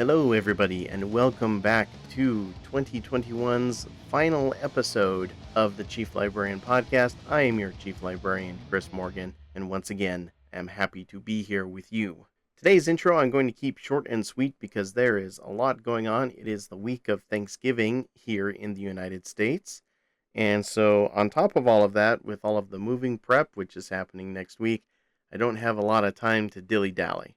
Hello, everybody, and welcome back to 2021's final episode of the Chief Librarian podcast. I am your Chief Librarian, Chris Morgan, and once again, am happy to be here with you. Today's intro I'm going to keep short and sweet because there is a lot going on. It is the week of Thanksgiving here in the United States. And so, on top of all of that, with all of the moving prep, which is happening next week, I don't have a lot of time to dilly-dally.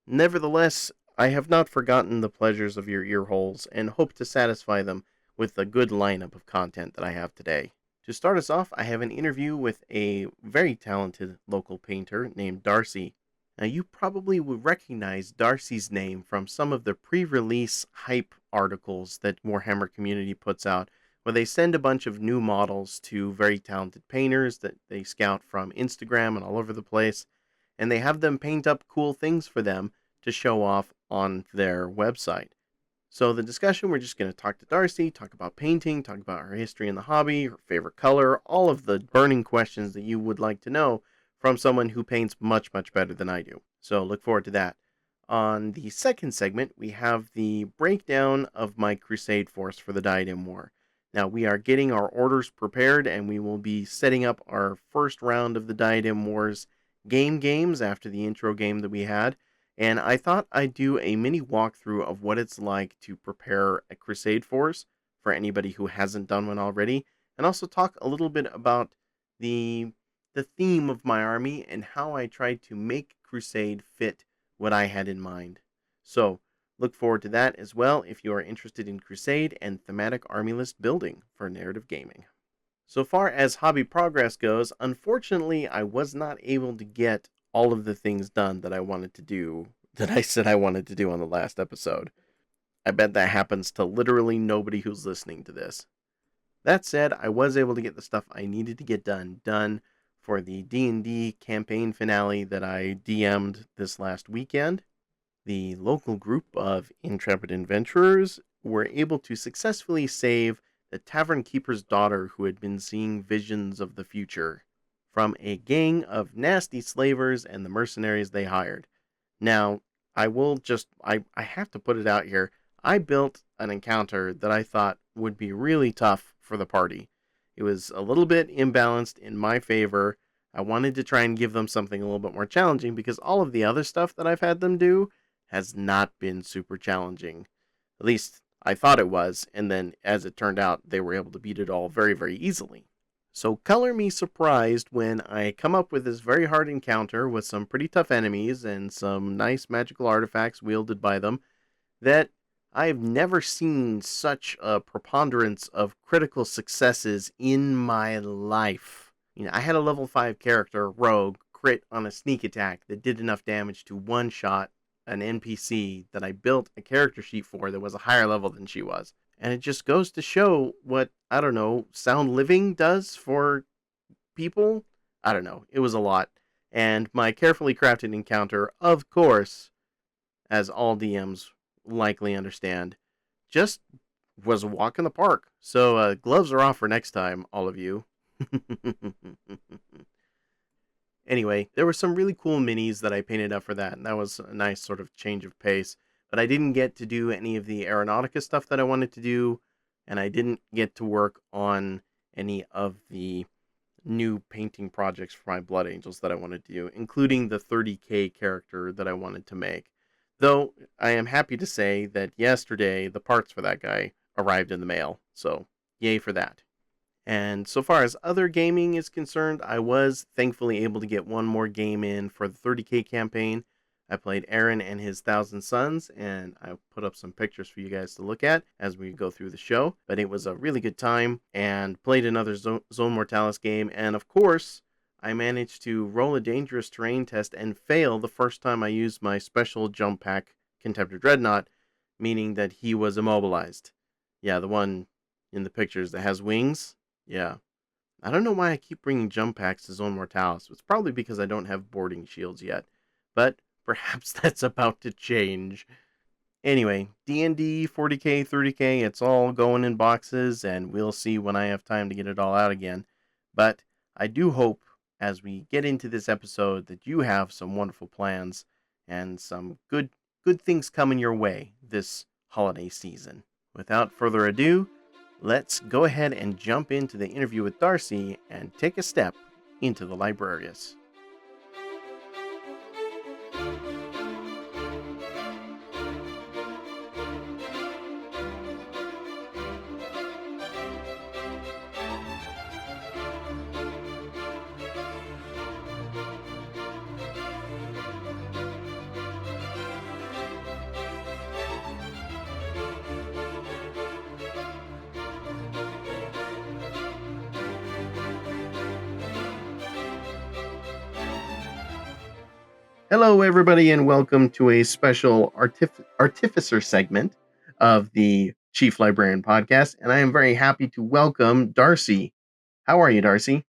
Nevertheless, I have not forgotten the pleasures of your ear holes and hope to satisfy them with the good lineup of content that I have today. To start us off, I have an interview with a very talented local painter named Darcy. Now, you probably would recognize Darcy's name from some of the pre-release hype articles that Warhammer Community puts out, where they send a bunch of new models to very talented painters that they scout from Instagram and all over the place, and they have them paint up cool things for them to show off on their website. So the discussion, we're just going to talk to Darcy, talk about painting, talk about her history in the hobby, her favorite color, all of the burning questions that you would like to know from someone who paints much, much better than I do. So look forward to that. On the second segment, we have the breakdown of my crusade force for the Diadem War. Now, we are getting our orders prepared, and we will be setting up our first round of the Diadem War's games after the intro game that we had. And I thought I'd do a mini walkthrough of what it's like to prepare a crusade force for anybody who hasn't done one already, and also talk a little bit about the theme of my army and how I tried to make crusade fit what I had in mind. So, look forward to that as well if you are interested in crusade and thematic army list building for narrative gaming. So far as hobby progress goes, unfortunately I was not able to get all of the things done that I wanted to do, that I said I wanted to do on the last episode. I bet that happens to literally nobody who's listening to this. That said, I was able to get the stuff I needed to get done for the D&D campaign finale that I DM'd this last weekend. The local group of intrepid adventurers were able to successfully save the tavern keeper's daughter who had been seeing visions of the future from a gang of nasty slavers and the mercenaries they hired. Now, I have to put it out here. I built an encounter that I thought would be really tough for the party. It was a little bit imbalanced in my favor. I wanted to try and give them something a little bit more challenging because all of the other stuff that I've had them do has not been super challenging. At least I thought it was, and then as it turned out, they were able to beat it all very, very easily. So color me surprised when I come up with this very hard encounter with some pretty tough enemies and some nice magical artifacts wielded by them that I've never seen such a preponderance of critical successes in my life. I had a level 5 character, Rogue, crit on a sneak attack that did enough damage to one-shot an NPC that I built a character sheet for that was a higher level than she was. And it just goes to show what, I don't know, Sound Living does for people. I don't know. It was a lot. And my carefully crafted encounter, of course, as all DMs likely understand, just was a walk in the park. So gloves are off for next time, all of you. Anyway, there were some really cool minis that I painted up for that, and that was a nice sort of change of pace. But I didn't get to do any of the Aeronautica stuff that I wanted to do, and I didn't get to work on any of the new painting projects for my Blood Angels that I wanted to do, including the 30k character that I wanted to make. Though, I am happy to say that yesterday, the parts for that guy arrived in the mail, so yay for that. And so far as other gaming is concerned, I was thankfully able to get one more game in for the 30k campaign. I played Aaron and his 1,000 Sons, and I put up some pictures for you guys to look at as we go through the show. But it was a really good time, and played another Zone Mortalis game, and of course, I managed to roll a dangerous terrain test and fail the first time I used my special jump pack, Contemptor Dreadnought, meaning that he was immobilized. Yeah, the one in the pictures that has wings. Yeah. I don't know why I keep bringing jump packs to Zone Mortalis. It's probably because I don't have boarding shields yet. But perhaps that's about to change. Anyway, D&D, 40k, 30k, it's all going in boxes, and we'll see when I have time to get it all out again. But I do hope, as we get into this episode, that you have some wonderful plans and some good good things coming your way this holiday season. Without further ado, let's go ahead and jump into the interview with Darcy and take a step into the Librarius. Hello, everybody, and welcome to a special artificer segment of the Chief Librarian podcast. And I am very happy to welcome Darcy. How are you, Darcy?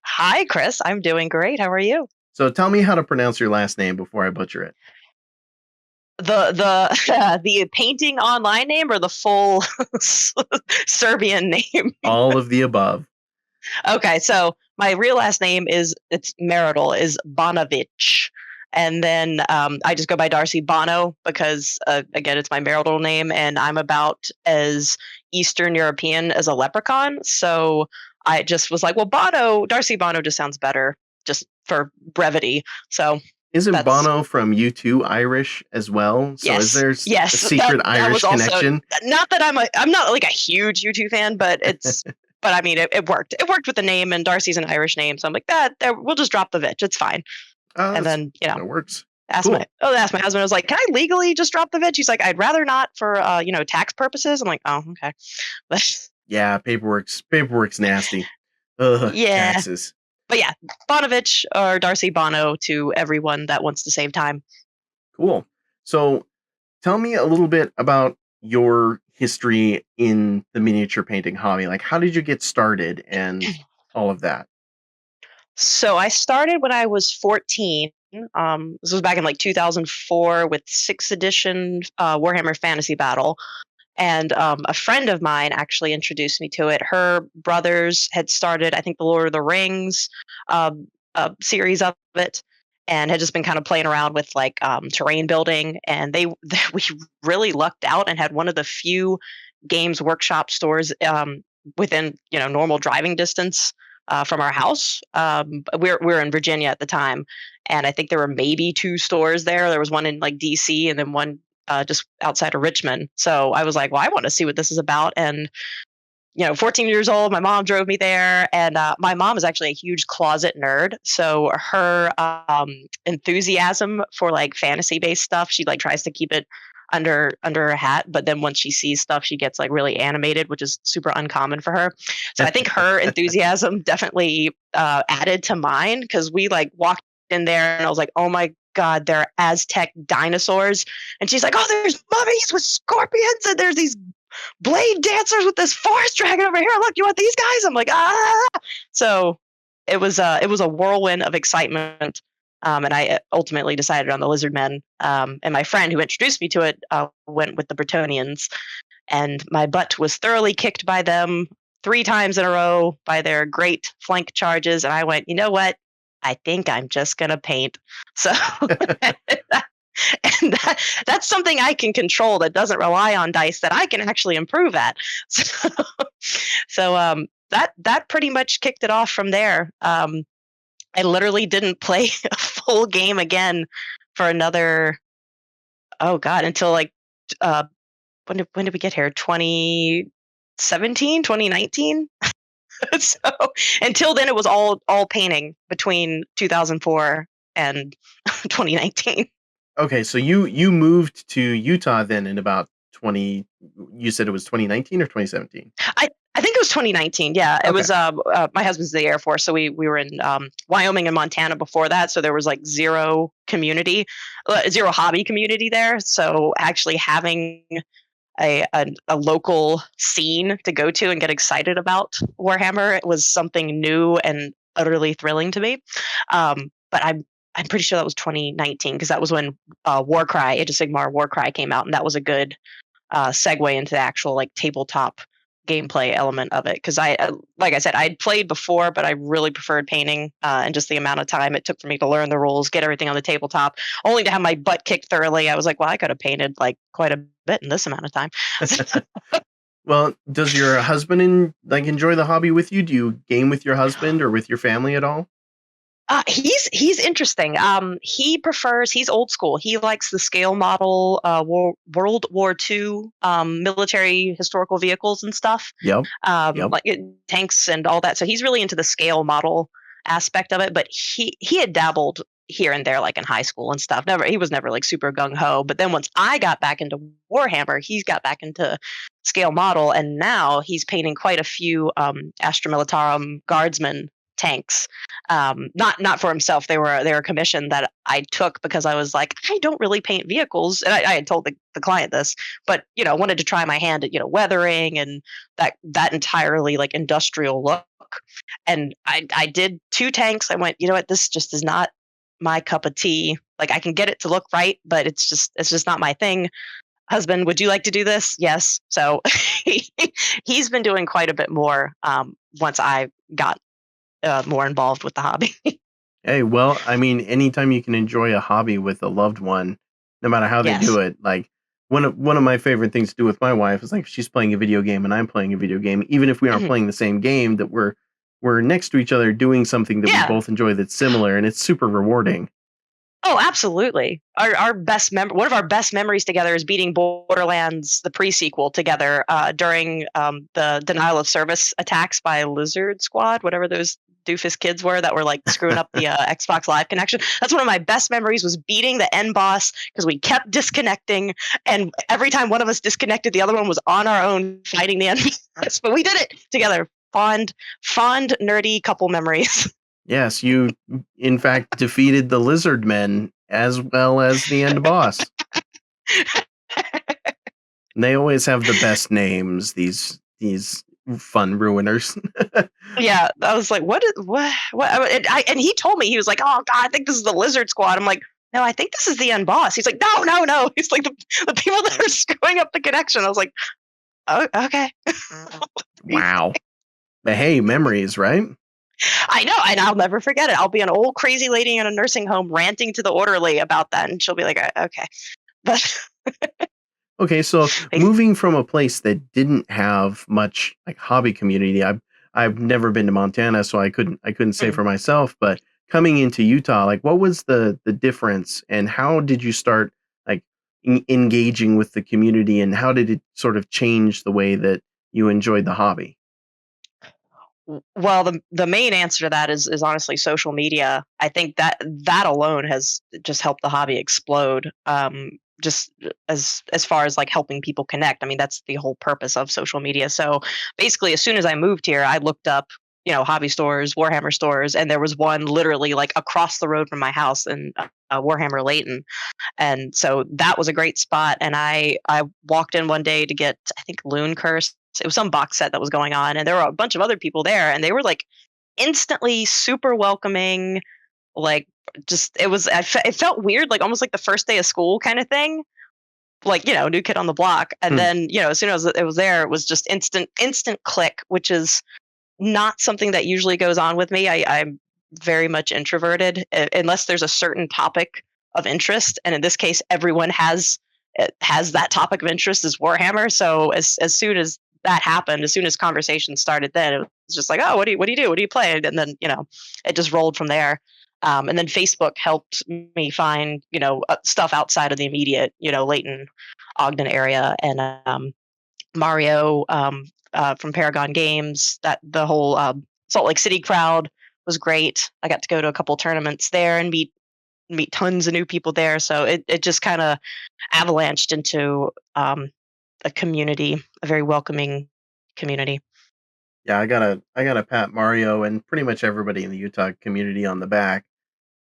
Hi, Chris. I'm doing great. How are you? So tell me how to pronounce your last name before I butcher it. The painting online name or the full Serbian name? All of the above. Okay, so my real last name is marital is Bonovich. And then I just go by Darcy Bono because, again, it's my marital name, and I'm about as Eastern European as a leprechaun. So I just was like, well, Darcy Bono just sounds better, just for brevity. So isn't Bono from U2 Irish as well? So yes, is there a secret Irish connection? Not that I'm not like a huge U2 fan, but it's. But I mean, it worked. It worked with the name, and Darcy's an Irish name, so I'm like, we'll just drop the Vitch. It's fine. And then it works. Asked my husband. I was like, can I legally just drop the Vitch? He's like, I'd rather not for tax purposes. I'm like, oh, okay. Yeah, paperwork's nasty. Ugh, yeah. Taxes. But yeah, Bonovich or Darcy Bono to everyone that wants to save time. Cool. So tell me a little bit about your history in the miniature painting hobby. Like, how did you get started and all of that? So I started when I was 14. This was back in like 2004 with 6th edition Warhammer Fantasy Battle. And a friend of mine actually introduced me to it. Her brothers had started, I think, the Lord of the Rings series of it, and had just been kind of playing around with like terrain building. And we really lucked out and had one of the few Games Workshop stores within normal driving distance from our house. We're in Virginia at the time, and I think there were maybe 2 stores there. There was one in like DC and then one just outside of Richmond. So I was like, well, I want to see what this is about. And 14 years old, my mom drove me there, and my mom is actually a huge closet nerd. So her enthusiasm for like fantasy-based stuff, she like tries to keep it under her hat, but then once she sees stuff, she gets like really animated, which is super uncommon for her. So I think her enthusiasm definitely added to mine, because we like walked in there and I was like, oh my God, they're Aztec dinosaurs. And she's like, oh, there's mummies with scorpions, and there's these blade dancers with this forest dragon over here. Look, you want these guys? I'm like, ah. So it was a whirlwind of excitement. And I ultimately decided on the Lizard Men. And my friend who introduced me to it went with the Bretonians. And my butt was thoroughly kicked by them 3 times in a row by their great flank charges. And I went, you know what? I think I'm just going to paint. So and that's something I can control that doesn't rely on dice, that I can actually improve at. So that pretty much kicked it off from there. I literally didn't play a full game again for another, until like, when did we get here? 2017, 2019? So until then, it was all painting between 2004 and 2019. Okay, so you moved to Utah then in about you said it was 2019 or 2017? I think it was 2019. Yeah, it was. My husband's in the Air Force, so we were in Wyoming and Montana before that. So there was like zero hobby community there. So actually having a local scene to go to and get excited about Warhammer, it was something new and utterly thrilling to me. But I'm pretty sure that was 2019, because that was when Age of Sigmar Warcry came out, and that was a good segue into the actual like tabletop gameplay element of it, because like I said, I'd played before, but I really preferred painting, and just the amount of time it took for me to learn the rules, get everything on the tabletop, only to have my butt kicked thoroughly. I was like, well, I could have painted like quite a bit in this amount of time. Well, does your husband enjoy the hobby with you? Do you game with your husband or with your family at all? He's interesting. He's old school. He likes the scale model, World War II, military historical vehicles and stuff, Yep. Yep. like tanks and all that. So he's really into the scale model aspect of it. But he had dabbled here and there, like in high school and stuff. He was never like super gung ho. But then once I got back into Warhammer, he's got back into scale model, and now he's painting quite a few Astra Militarum Guardsmen tanks. Not for himself. They were a commission that I took because I was like, I don't really paint vehicles, and I had told the client this, but wanted to try my hand at weathering and that entirely like industrial look. And I did 2 tanks. I went, you know what, this just is not my cup of tea. Like, I can get it to look right, but it's just not my thing. Husband, would you like to do this? Yes. So he's been doing quite a bit more once I got more involved with the hobby. Hey, well, I mean, anytime you can enjoy a hobby with a loved one, no matter how they Yes. do it, like one of my favorite things to do with my wife is like if she's playing a video game and I'm playing a video game, even if we aren't Mhm. playing the same game, that we're next to each other doing something that we Yeah. both enjoy that's similar, and it's super rewarding. Oh, absolutely. One of our best memories together is beating Borderlands, the pre-sequel, together during the denial of service attacks by Lizard Squad, whatever those doofus kids were that were like screwing up the Xbox Live connection. That's one of my best memories, was beating the end boss, because we kept disconnecting, and every time one of us disconnected, the other one was on our own fighting the end boss. But we did it together. Fond, nerdy couple memories. Yes, you in fact defeated the lizard men as well as the end boss. And they always have the best names, these fun ruiners. Yeah, I was like, and he told me, he was like, oh God, I think this is the Lizard Squad. I'm like, no, I think this is the end boss. He's like, no, no, no. He's like, the people that are screwing up the connection. I was like, oh, okay. Wow. But hey, memories, right? I know, and I'll never forget it. I'll be an old crazy lady in a nursing home ranting to the orderly about that, and she'll be like, okay. But Okay, so moving from a place that didn't have much like hobby community, I've never been to Montana, so I couldn't say for myself. But coming into Utah, like what was the difference, and how did you start like engaging with the community, and how did it sort of change the way that you enjoyed the hobby? Well, the main answer to that is honestly social media. I think that alone has just helped the hobby explode. Just as far as like helping people connect. I mean, that's the whole purpose of social media. So basically, as soon as I moved here, I looked up, hobby stores, Warhammer stores, and there was one literally like across the road from my house in Warhammer Layton. And so that was a great spot. And I walked in one day to get, I think, Loon Curse. It was some box set that was going on, and there were a bunch of other people there, and they were like instantly super welcoming. Like, just it felt weird, like almost like the first day of school kind of thing. Like, new kid on the block. And Hmm. then, as soon as it was there, it was just instant click, which is not something that usually goes on with me. I'm very much introverted, unless there's a certain topic of interest, and in this case, everyone has that topic of interest is Warhammer. So as soon as that happened, as soon as conversation started, then it was just like, oh, what do you do? What do you play? And then it just rolled from there. And then Facebook helped me find stuff outside of the immediate Layton, Ogden area, and Mario from Paragon Games. That the whole Salt Lake City crowd was great. I got to go to a couple tournaments there and meet tons of new people there. So it just kind of avalanched into a community, a very welcoming community. Yeah, I gotta pat Mario and pretty much everybody in the Utah community on the back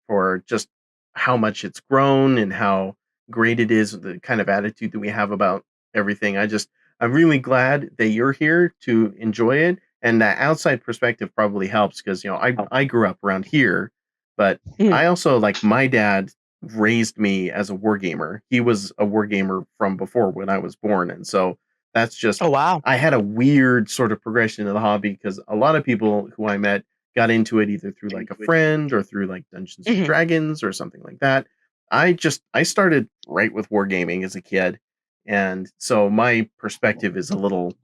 for just how much it's grown and how great it is, the kind of attitude that we have about everything. I'm really glad that you're here to enjoy it. And that outside perspective probably helps because, I grew up around here, but Mhm. I also like my dad raised me as a war gamer. He was a war gamer from before when I was born. And so That's just, Oh, wow. I had a weird sort of progression of the hobby because a lot of people who I met got into it either through like a friend or through like Dungeons and Mhm. Dragons or something like that. I started right with wargaming as a kid, and so my perspective is a little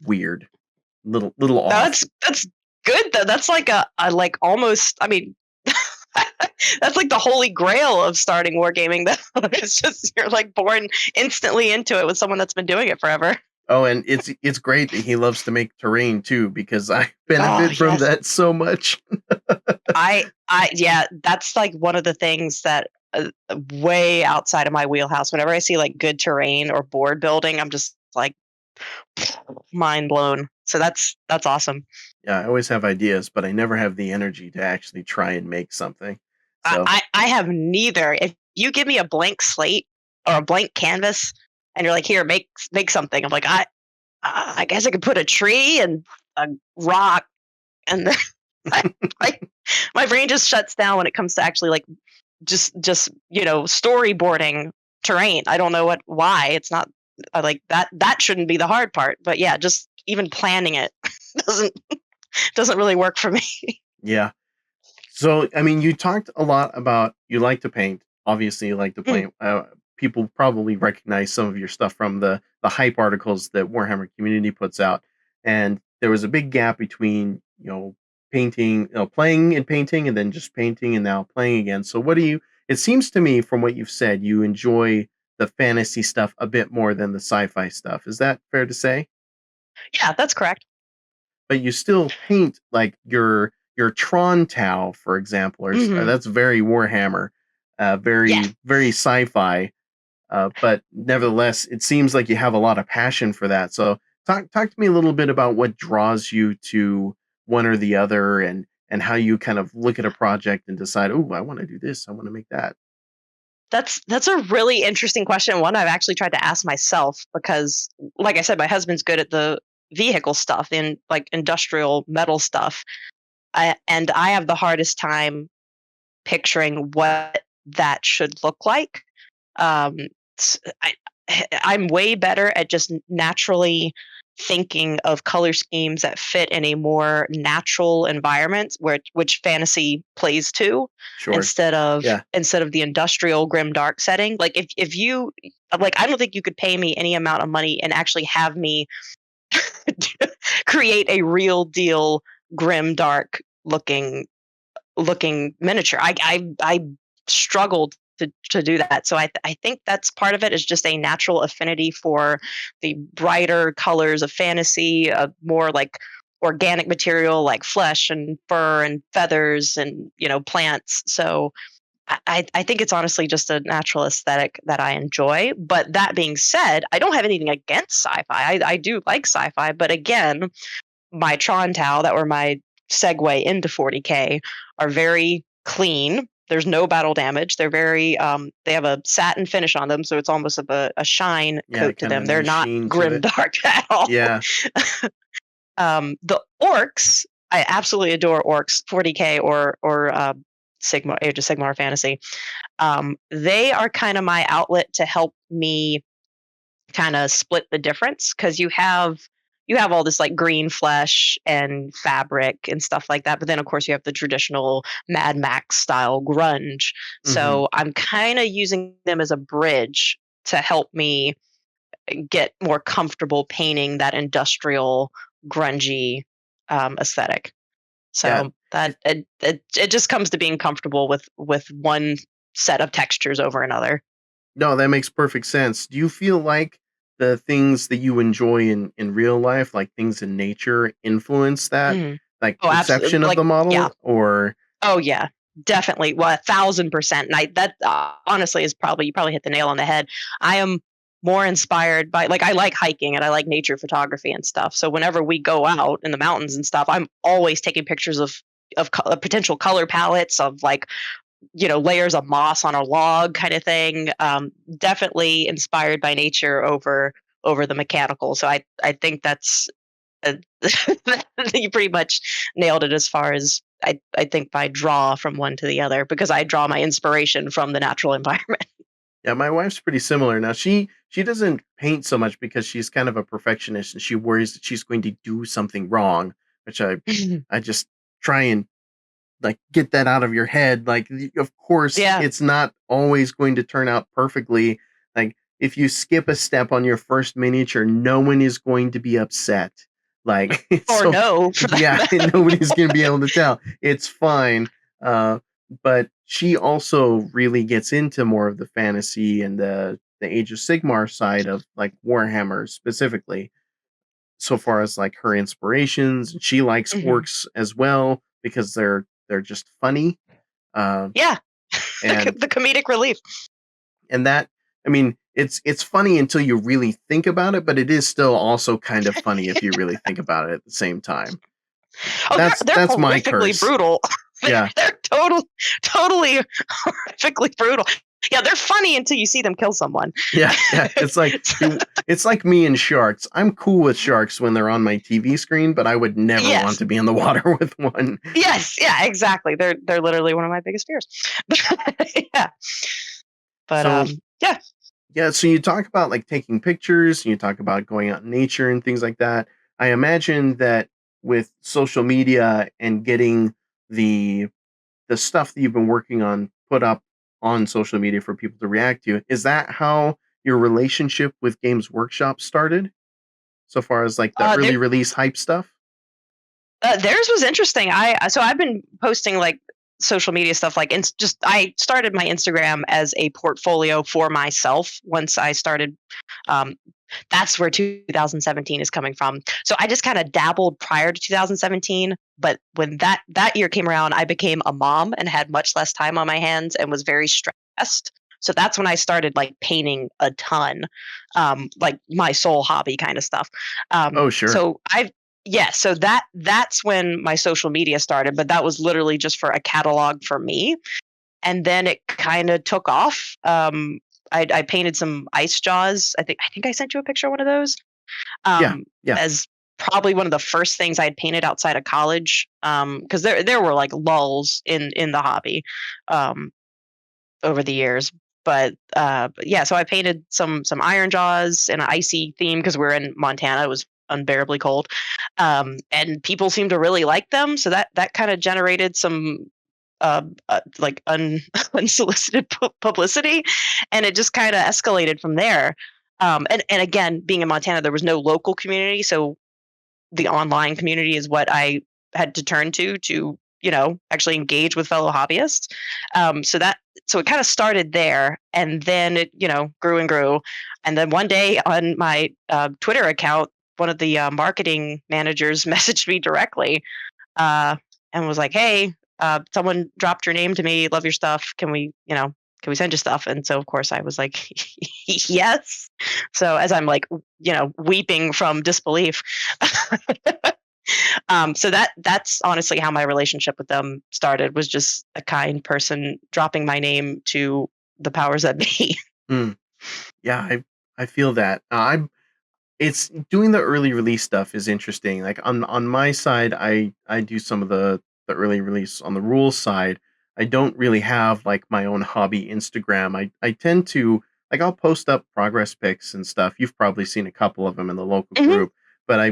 weird, little off. That's good though. That's like a like almost. I mean, that's like the holy grail of starting wargaming. Though it's just you're like born instantly into it with someone that's been doing it forever. Oh, and it's great that he loves to make terrain too because I Oh benefit from yes, that so much. I yeah. That's like one of the things that way outside of my wheelhouse. Whenever I see like good terrain or board building, I'm just like mind blown. So that's awesome. Yeah, I always have ideas, but I never have the energy to actually try and make something. So, I have neither. If you give me a blank slate or a blank canvas and you're like, here, make something. I'm like, I guess I could put a tree and a rock and then I, I, my brain just shuts down when it comes to actually like just storyboarding terrain. I don't know why it's not like that shouldn't be the hard part. But yeah, just even planning it doesn't doesn't really work for me. yeah. So, I mean, you talked a lot about you like to paint. Obviously, you like to Mm, paint. People probably recognize some of your stuff from the hype articles that Warhammer Community puts out. And there was a big gap between painting, playing and painting, and then just painting and now playing again. So, what do you? It seems to me, from what you've said, you enjoy the fantasy stuff a bit more than the sci-fi stuff. Is that fair to say? yeah, that's correct. But you still paint like your Tron Tau, for example, Hmm. that's very Warhammer, Yes. very sci-fi. But nevertheless, it seems like you have a lot of passion for that. So talk to me a little bit about what draws you to one or the other, and how you kind of look at a project and decide, oh, I want to do this, I want to make that. That's a really interesting question. One I've actually tried to ask myself because, like I said, my husband's good at the vehicle stuff in like industrial metal stuff, and I have the hardest time picturing what that should look like. Um, I'm way better at just naturally thinking of color schemes that fit in a more natural environment which fantasy plays to Sure. Yeah. instead of the industrial grim dark setting. Like if you like I don't think you could pay me any amount of money and actually have me create a real deal grim dark looking miniature. I struggled to do that. So I think that's part of it is just a natural affinity for the brighter colors of fantasy, more like organic material like flesh and fur and feathers and plants. So I think it's honestly just a natural aesthetic that I enjoy. But that being said, I don't have anything against sci-fi. I do like sci-fi, but again, my Tron Tau that were my segue into 40K are very clean. There's no battle damage. They're very they have a satin finish on them, so it's almost of a shine Yeah, coat to kind of them. a They're nice not sheen to grim it. dark at all. Yeah. The orcs, I absolutely adore orcs, 40K or Sigma, Age of Sigmar Fantasy. They are kind of my outlet to help me kind of split the difference because you have all this like green flesh and fabric and stuff like that, but then of course you have the traditional Mad Max style grunge. Hmm. So I'm kind of using them as a bridge to help me get more comfortable painting that industrial grungy aesthetic. Yeah. So that it just comes to being comfortable with one set of textures over another. No, that makes perfect sense. Do you feel like the things that you enjoy in real life, like things in nature, influence that, Mhm. like, Oh, absolutely. perception of Like, the yeah. model? Or Oh yeah, definitely. Well, 1,000%. And I that honestly is probably you probably hit the nail on the head. I am more inspired by like I like hiking and I like nature photography and stuff. So whenever we go out in the mountains and stuff, I'm always taking pictures of potential color palettes of like layers of moss on a log kind of thing. Definitely inspired by nature over the mechanical. So I think that's uh, you pretty much nailed it as far as I think I draw from one to the other because I draw my inspiration from the natural environment. yeah, my wife's pretty similar. Now, she she doesn't paint so much because she's kind of a perfectionist and she worries that she's going to do something wrong, which I just try and like get that out of your head. Like, of course, Yeah. it's not always going to turn out perfectly. Like, if you skip a step on your first miniature, no one is going to be upset. Like, Or so no, for that yeah, matter. nobody's going to be able to tell. It's fine. Uh, but she also really gets into more of the fantasy and the Age of Sigmar side of like Warhammer specifically, so far as like her inspirations. And she likes Mhm. orcs as well because they're just funny. Uh, Yeah. and The comedic relief. and that, I mean, it's funny until you really think about it, but it is still also kind of funny if you really think about it at the same time. Oh, they're That's my horrifically curse. brutal. Yeah. They're totally horrifically brutal. Yeah, they're funny until you see them kill someone. Yeah, yeah. It's like me and sharks. I'm cool with sharks when they're on my TV screen, but I would never want Yes. to be in the water with one. Yes. Yeah. Exactly. They're literally one of my biggest fears. Yeah. But So yeah. yeah, so you talk about like taking pictures, you talk about going out in nature and things like that. I imagine that with social media and getting the the stuff that you've been working on put up on social media for people to react to, is that how your relationship with Games Workshop started? So far as like the There early release hype stuff? Theirs was interesting. I've been posting like social media stuff like just I started my Instagram as a portfolio for myself once I started. um, that's where 2017 is coming from. So I just kind of dabbled prior to 2017, but when that year came around, I became a mom and had much less time on my hands and was very stressed. So that's when I started like painting a ton, like my sole hobby kind of stuff. Oh, sure. So I've Yeah, so that's when my social media started, but that was literally just for a catalog for me, and then it kind of took off. I painted some ice jaws. I think I sent you a picture of one of those. Yeah, Um, yeah. as probably one of the first things I had painted outside of college. Because there were like lulls in the hobby, um, over the years. But yeah, so I painted some iron jaws in an icy theme because we're in Montana. It was unbearably cold, and people seemed to really like them. So that kind of generated some like unsolicited publicity, and it just kind of escalated from there. And again, being in Montana, there was no local community, so the online community is what I had to turn to actually engage with fellow hobbyists. So it kind of started there, and then it grew and grew, and then one day on my Twitter account, one of the marketing managers messaged me directly, uh, and was like, "Hey, someone dropped your name to me. Love your stuff. Can we send you stuff?" And so, of course, I was like, "Yes." So as I'm like, weeping from disbelief. So that's honestly how my relationship with them started. Was just a kind person dropping my name to the powers that be. Mm, yeah, I feel that. It's doing the early release stuff is interesting. Like on my side, I do some of the early release on the rules side. I don't really have like my own hobby Instagram. I tend to like I'll post up progress pics and stuff. You've probably seen a couple of them in the local Hmm. group, but I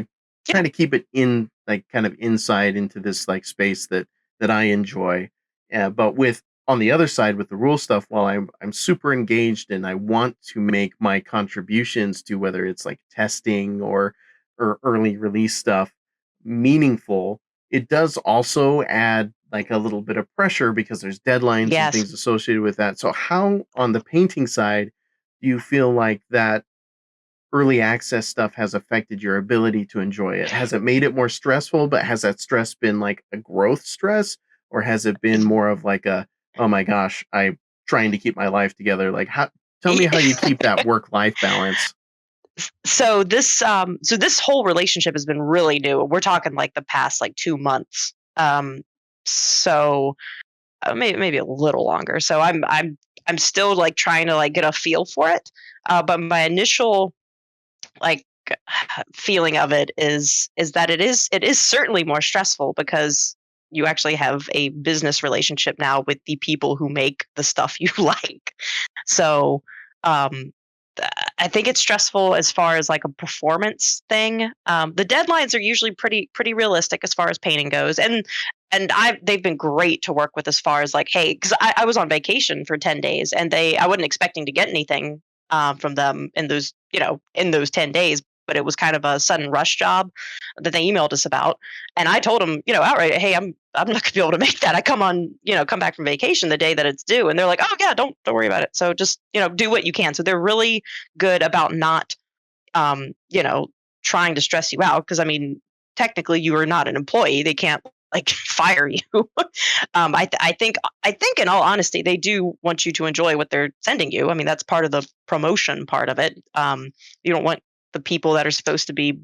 try Yeah. to keep it in like kind of inside into this like space that I enjoy. But with on the other side with the rule stuff, while I'm super engaged and I want to make my contributions to whether it's like testing or early release stuff meaningful, it does also add like a little bit of pressure because there's deadlines and Yes. things associated with that. So how on the painting side do you feel like that early access stuff has affected your ability to enjoy it? Has it made it more stressful, but has that stress been like a growth stress, or has it been more of like a, oh my gosh, I'm trying to keep my life together? Like, how, tell me how you keep that work life balance. So this whole relationship has been really new. We're talking like the past like 2 months. So maybe a little longer. So I'm still like trying to like get a feel for it. But my initial like feeling of it is that it is certainly more stressful because you actually have a business relationship now with the people who make the stuff you like. So um I think it's stressful as far as like a performance thing. The deadlines are usually pretty realistic as far as painting goes, and they've been great to work with as far as like, hey, because I was on vacation for 10 days, and I wasn't expecting to get anything from them in those in those 10 days, but it was kind of a sudden rush job that they emailed us about, and I told them outright, hey, I'm not gonna be able to make that. I come back from vacation the day that it's due, and they're like, oh yeah, don't worry about it. So just do what you can. So they're really good about not um, you know, trying to stress you out because I mean, technically you are not an employee. They can't like fire you. I think in all honesty, they do want you to enjoy what they're sending you. I mean, that's part of the promotion part of it. You don't want the people that are supposed to be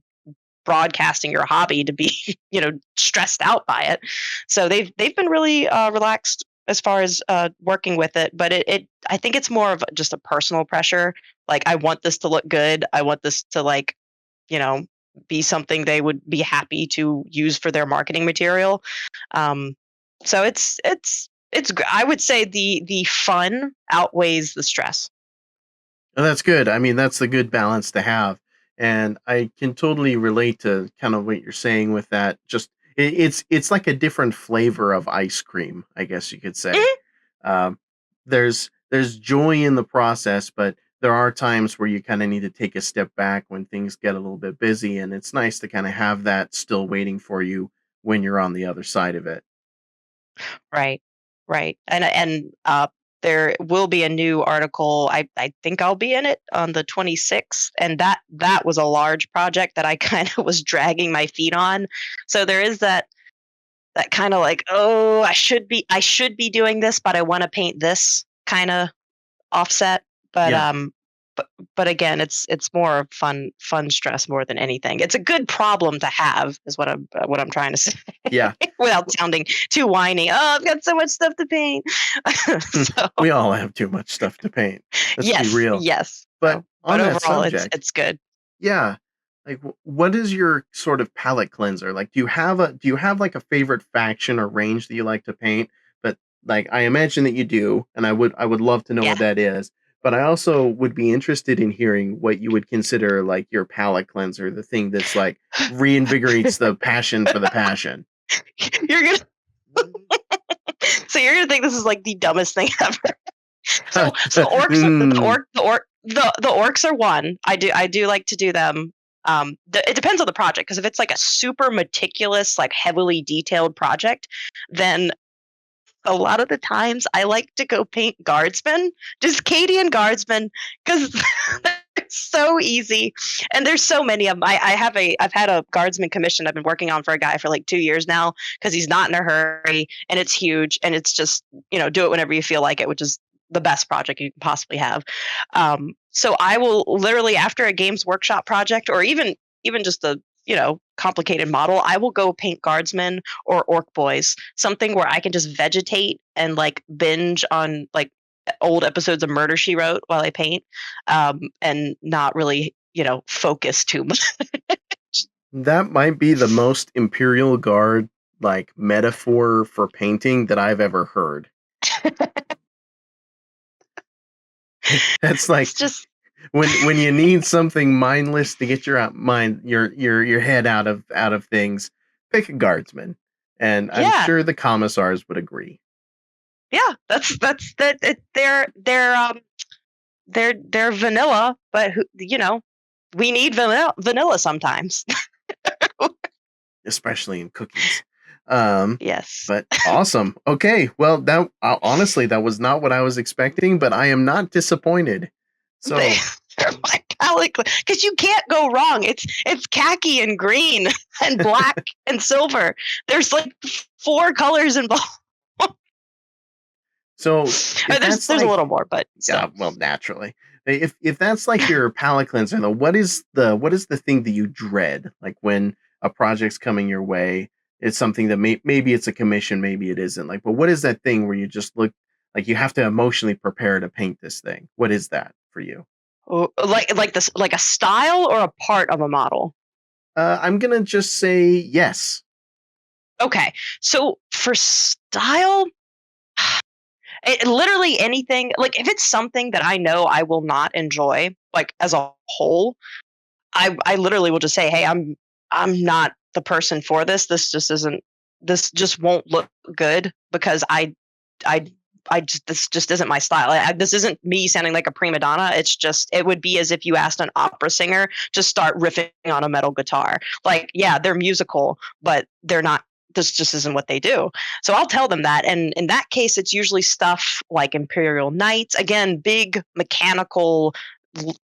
broadcasting your hobby to be stressed out by it. So they've been really relaxed as far as working with it, but it I think it's more of just a personal pressure. Like, I want this to look good. I want this to like you know be something they would be happy to use for their marketing material. um so I would say the fun outweighs the stress. And that's good. I mean, that's the good balance to have. And I can totally relate to kind of what you're saying with that. Just it's like a different flavor of ice cream, I guess you could say. Mhm. Um, there's joy in the process, but there are times where you kind of need to take a step back when things get a little bit busy, and it's nice to kind of have that still waiting for you when you're on the other side of it. Right, right, and there will be a new article. I think I'll be in it on the 26th, and that was a large project that I kind of was dragging my feet on. So there is that kind of like, oh, I should be doing this, but I want to paint this kind of offset. But Yeah, um, but but again, it's more fun stress more than anything. It's a good problem to have, is what I'm trying to say. yeah. Without sounding too whiny. Oh, I've got so much stuff to paint. So We all have too much stuff to paint. Let's be yes, real. yes. But So, but on that overall, it's subject, it's good. yeah. Like, what is your sort of palette cleanser? Like, do you have like a favorite faction or range that you like to paint? But like, I imagine that you do, and I would love to know Yeah. what that is. But I also would be interested in hearing what you would consider like your palette cleanser, the thing that's like reinvigorates the passion for the passion. You're gonna you're gonna think this is like the dumbest thing ever. So Mm, the orcs are one. I do like to do them. It depends on the project, because if it's like a super meticulous, like heavily detailed project, then a lot of the times I like to go paint guardsmen, just Cadian guardsmen, because it's so easy. And there's so many of them. I've had a guardsman commission I've been working on for a guy for like 2 years now, because he's not in a hurry and it's huge, and it's just, do it whenever you feel like it, which is the best project you can possibly have. So I will literally, after a games workshop project, or even just a complicated model, I will go paint guardsmen or orc boys, something where I can just vegetate and like binge on like old episodes of Murder She Wrote while I paint, and not really focus too much. that might be the most Imperial Guard like metaphor for painting that I've ever heard. That's like It's just when you need something mindless to get your mind your head out of things, pick a guardsman, and I'm yeah, sure the commissars would agree. yeah, that's that they're vanilla, but we need vanilla sometimes. Especially in cookies. Um, Yes. but awesome. Okay, well, that honestly, that was not what I was expecting, but I am not disappointed. They So, are my palette, because you can't go wrong. It's khaki and green and black and silver. There's like four colors involved. so if that's There's a like, little more, but still. yeah, well, naturally, if that's like your palate cleanser, though, what is the thing that you dread? Like when a project's coming your way, it's something that maybe it's a commission, maybe it isn't. Like, but what is that thing where you just look like you have to emotionally prepare to paint this thing? What is that for you? Like this, like a style or a part of a model. I'm gonna just say yes. Okay, so for style, literally anything. Like if it's something that I know I will not enjoy, like as a whole, I literally will just say, hey, I'm not the person for this. This just won't look good because I this just isn't my style. This isn't me sounding like a prima donna. It would be as if you asked an opera singer to start riffing on a metal guitar. Like, yeah, they're musical, but they're not. This just isn't what they do. So I'll tell them that. And in that case, it's usually stuff like Imperial Knights. Again, big mechanical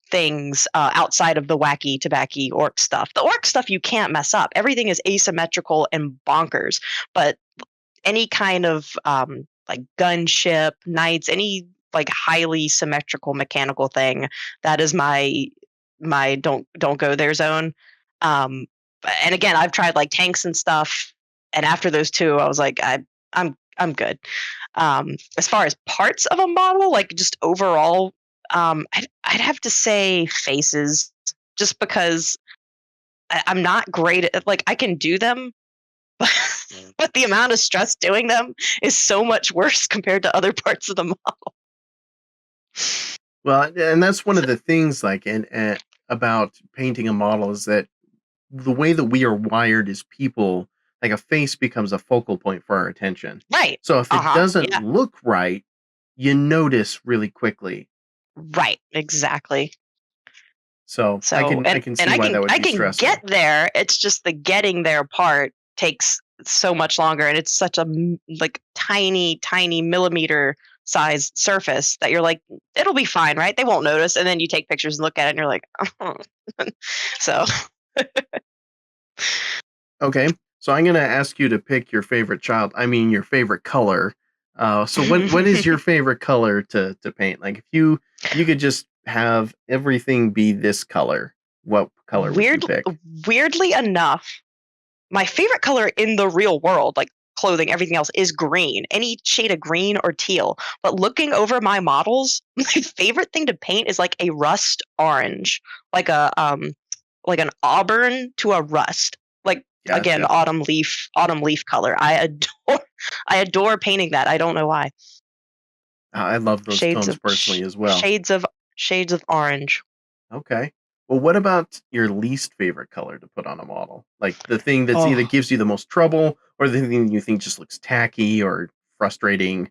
things outside of the wacky tobacco orc stuff. The orc stuff you can't mess up. Everything is asymmetrical and bonkers. But any kind of like gunship, knights, any like highly symmetrical mechanical thing, that is my don't go there zone. Um, and again, I've tried like tanks and stuff, and after those two, I was like, I'm good. As far as parts of a model, like just overall, I'd have to say faces, just because I'm not great at, like, I can do them, but the amount of stress doing them is so much worse compared to other parts of the model. Well, and that's one So, of the things, like, and about painting a model is that the way that we are wired as people, like a face becomes a focal point for our attention. right. So if it doesn't Yeah. look right, you notice really quickly. Right. Exactly. So I So, can I can and see why that would I be can stressful. get there. It's just the getting there part takes so much longer, and it's such a like tiny millimeter size surface that you're like, it'll be fine, right? They won't notice. And then you take pictures and look at it, and you're like, oh. So Okay, so I'm gonna ask you to pick your favorite your favorite color. So what is your favorite color to paint? Like if you could just have everything be this color, what color would you weird, pick? weirdly enough, my favorite color in the real world, like clothing, everything else, is green. Any shade of green or teal. But looking over my models, my favorite thing to paint is like a rust orange, like like an auburn to a rust. Like, again, Gotcha. autumn leaf color. I adore painting that. I don't know why. I love those Shades tones of personally as well. shades of orange. Okay. Well, what about your least favorite color to put on a model? Like the thing that's either Oh, gives you the most trouble or the thing you think just looks tacky or frustrating.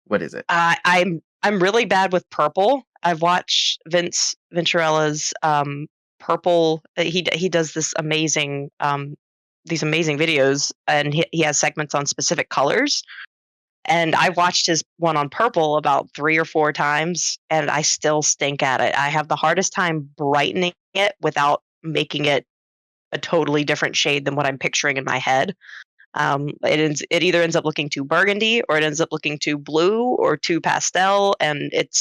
What is it? I'm really bad with purple. I've watched Vince Venturella's purple. He does these amazing videos, and he has segments on specific colors. And I watched his one on purple about 3 or 4 times, and I still stink at it. I have the hardest time brightening it without making it a totally different shade than what I'm picturing in my head. It either ends up looking too burgundy, or it ends up looking too blue or too pastel, and it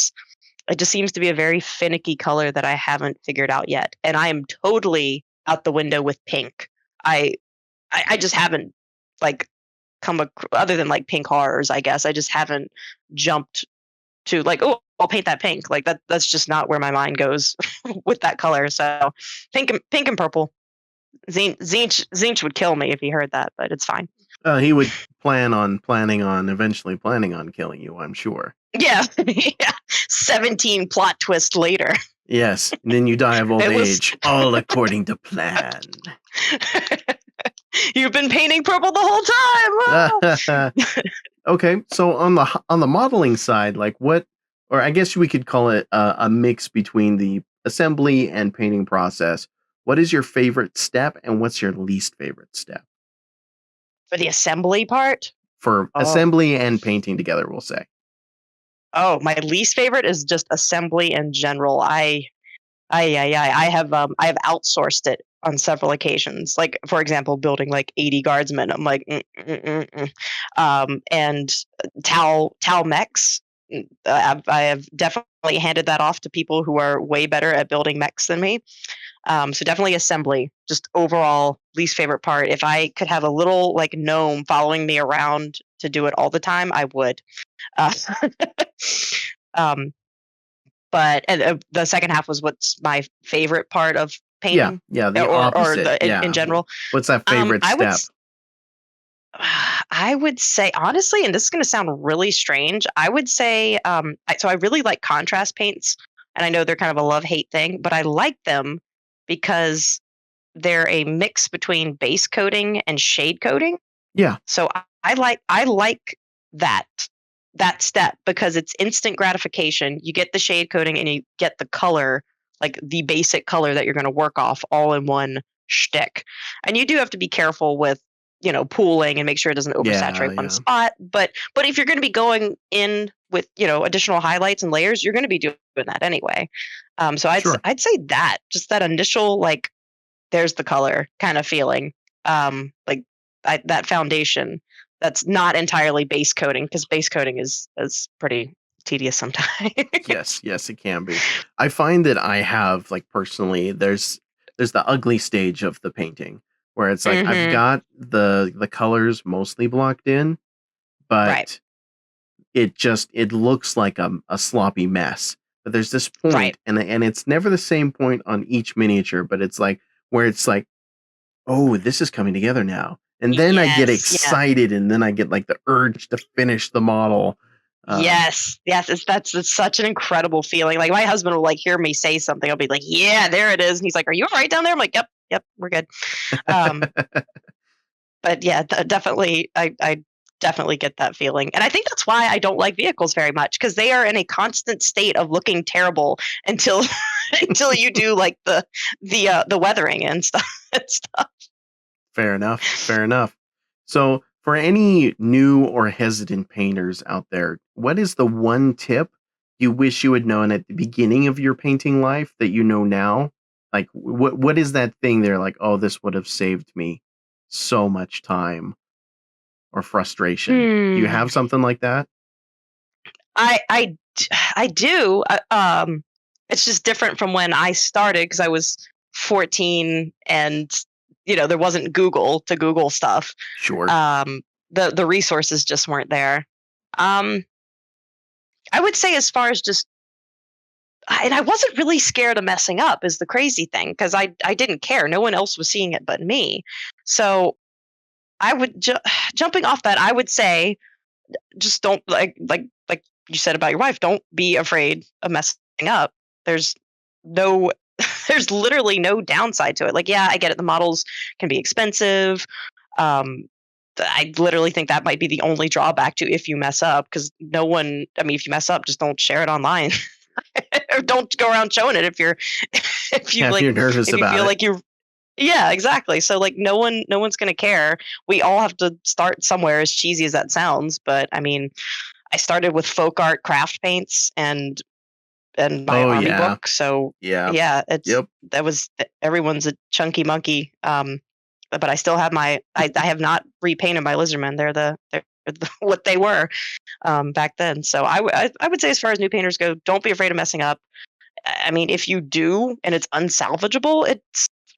just seems to be a very finicky color that I haven't figured out yet. And I am totally out the window with pink. I I just haven't, like, other than like pink horrors, I guess. I just haven't jumped to like, oh, I'll paint that pink. Like that's just not where my mind goes with that color. So pink and purple. Zinch would kill me if he heard that, but it's fine. He would eventually planning on killing you, I'm sure. Yeah, yeah. 17 plot twists later. Yes, and then you die of old It was. age, all according to plan. You've been painting purple the whole time. Okay, so on the modeling side, like what, or I guess we could call it a mix between the assembly and painting process. What is your favorite step, and what's your least favorite step For the assembly part. for Oh, assembly and painting together? We'll say. my least favorite is just assembly in general. I have outsourced it on several occasions. Like, for example, building like 80 guardsmen. I'm like, and Tau mechs. I have definitely handed that off to people who are way better at building mechs than me. So definitely assembly, just overall least favorite part. If I could have a little like gnome following me around to do it all the time, I would. Uh, um, but the second half was what's my favorite part of Yeah, painting, yeah, the or opposite. the in Yeah, general. what's that favorite I would step? I would say honestly, and this is going to sound really strange. I would say so I really like contrast paints, and I know they're kind of a love-hate thing, but I like them because they're a mix between base coating and shade coating. Yeah. So I like that that step because it's instant gratification. You get the shade coating and you get the color, like the basic color that you're going to work off all in one shtick. And you do have to be careful with, pooling and make sure it doesn't Yeah. oversaturate one Yeah. spot. But if you're going to be going in with, additional highlights and layers, you're going to be doing that anyway. So Sure. I'd say that just that initial like there's the color kind of feeling. Like that foundation that's not entirely base coating because base coating is pretty tedious sometimes. Yes, yes, it can be. I find that I have like personally, there's the ugly stage of the painting where it's like I've Hmm. got the colors mostly blocked in, Right, but it looks like a sloppy mess. But there's this right. point, and it's never the same point on each miniature, but it's like where it's like, oh, this is coming together now. And then I get Yes, yeah. excited, and then I get like the urge to finish the model. Um, Yes, yes, it's such an incredible feeling. Like my husband will like hear me say something. I'll be like, "Yeah, there it is," and he's like, "Are you all right down there?" I'm like, "Yep, yep, we're good." Um, but yeah, definitely, I definitely get that feeling, and I think that's why I don't like vehicles very much because they are in a constant state of looking terrible until until you do like the weathering and stuff and stuff. Fair enough. Fair enough. So, for any new or hesitant painters out there, what is the one tip you wish you had known at the beginning of your painting life that you know now? Like, what is that thing there? Like, oh, this would have saved me so much time or frustration. Do you Hmm. have something like that? I do. It's just different from when I started because I was 14 and there wasn't Google to Google stuff. Sure. The resources just weren't there. Um, I would say as far as just and I wasn't really scared of messing up is the crazy thing because I didn't care. No one else was seeing it but me. So I would jumping off that I would say just don't like you said about your wife, don't be afraid of messing up. There's no there's literally no downside to it. Like, yeah, I get it. The models can be expensive. Um, I literally think that might be the only drawback to if you mess up, because no one. I mean, if you mess up, just don't share it online, or don't go around showing it if you're if you Yeah, if you're like nervous if you about feel it. like you're yeah, exactly. So like no one's gonna care. We all have to start somewhere, as cheesy as that sounds. But I mean, I started with folk art craft paints and my Oh, army yeah. book. So Yeah. yeah, it's Yep. that was everyone's a chunky monkey. But I still have I have not repainted my lizardmen. They're what they were back then. So I would say as far as new painters go, don't be afraid of messing up. I mean, if you do and it's unsalvageable,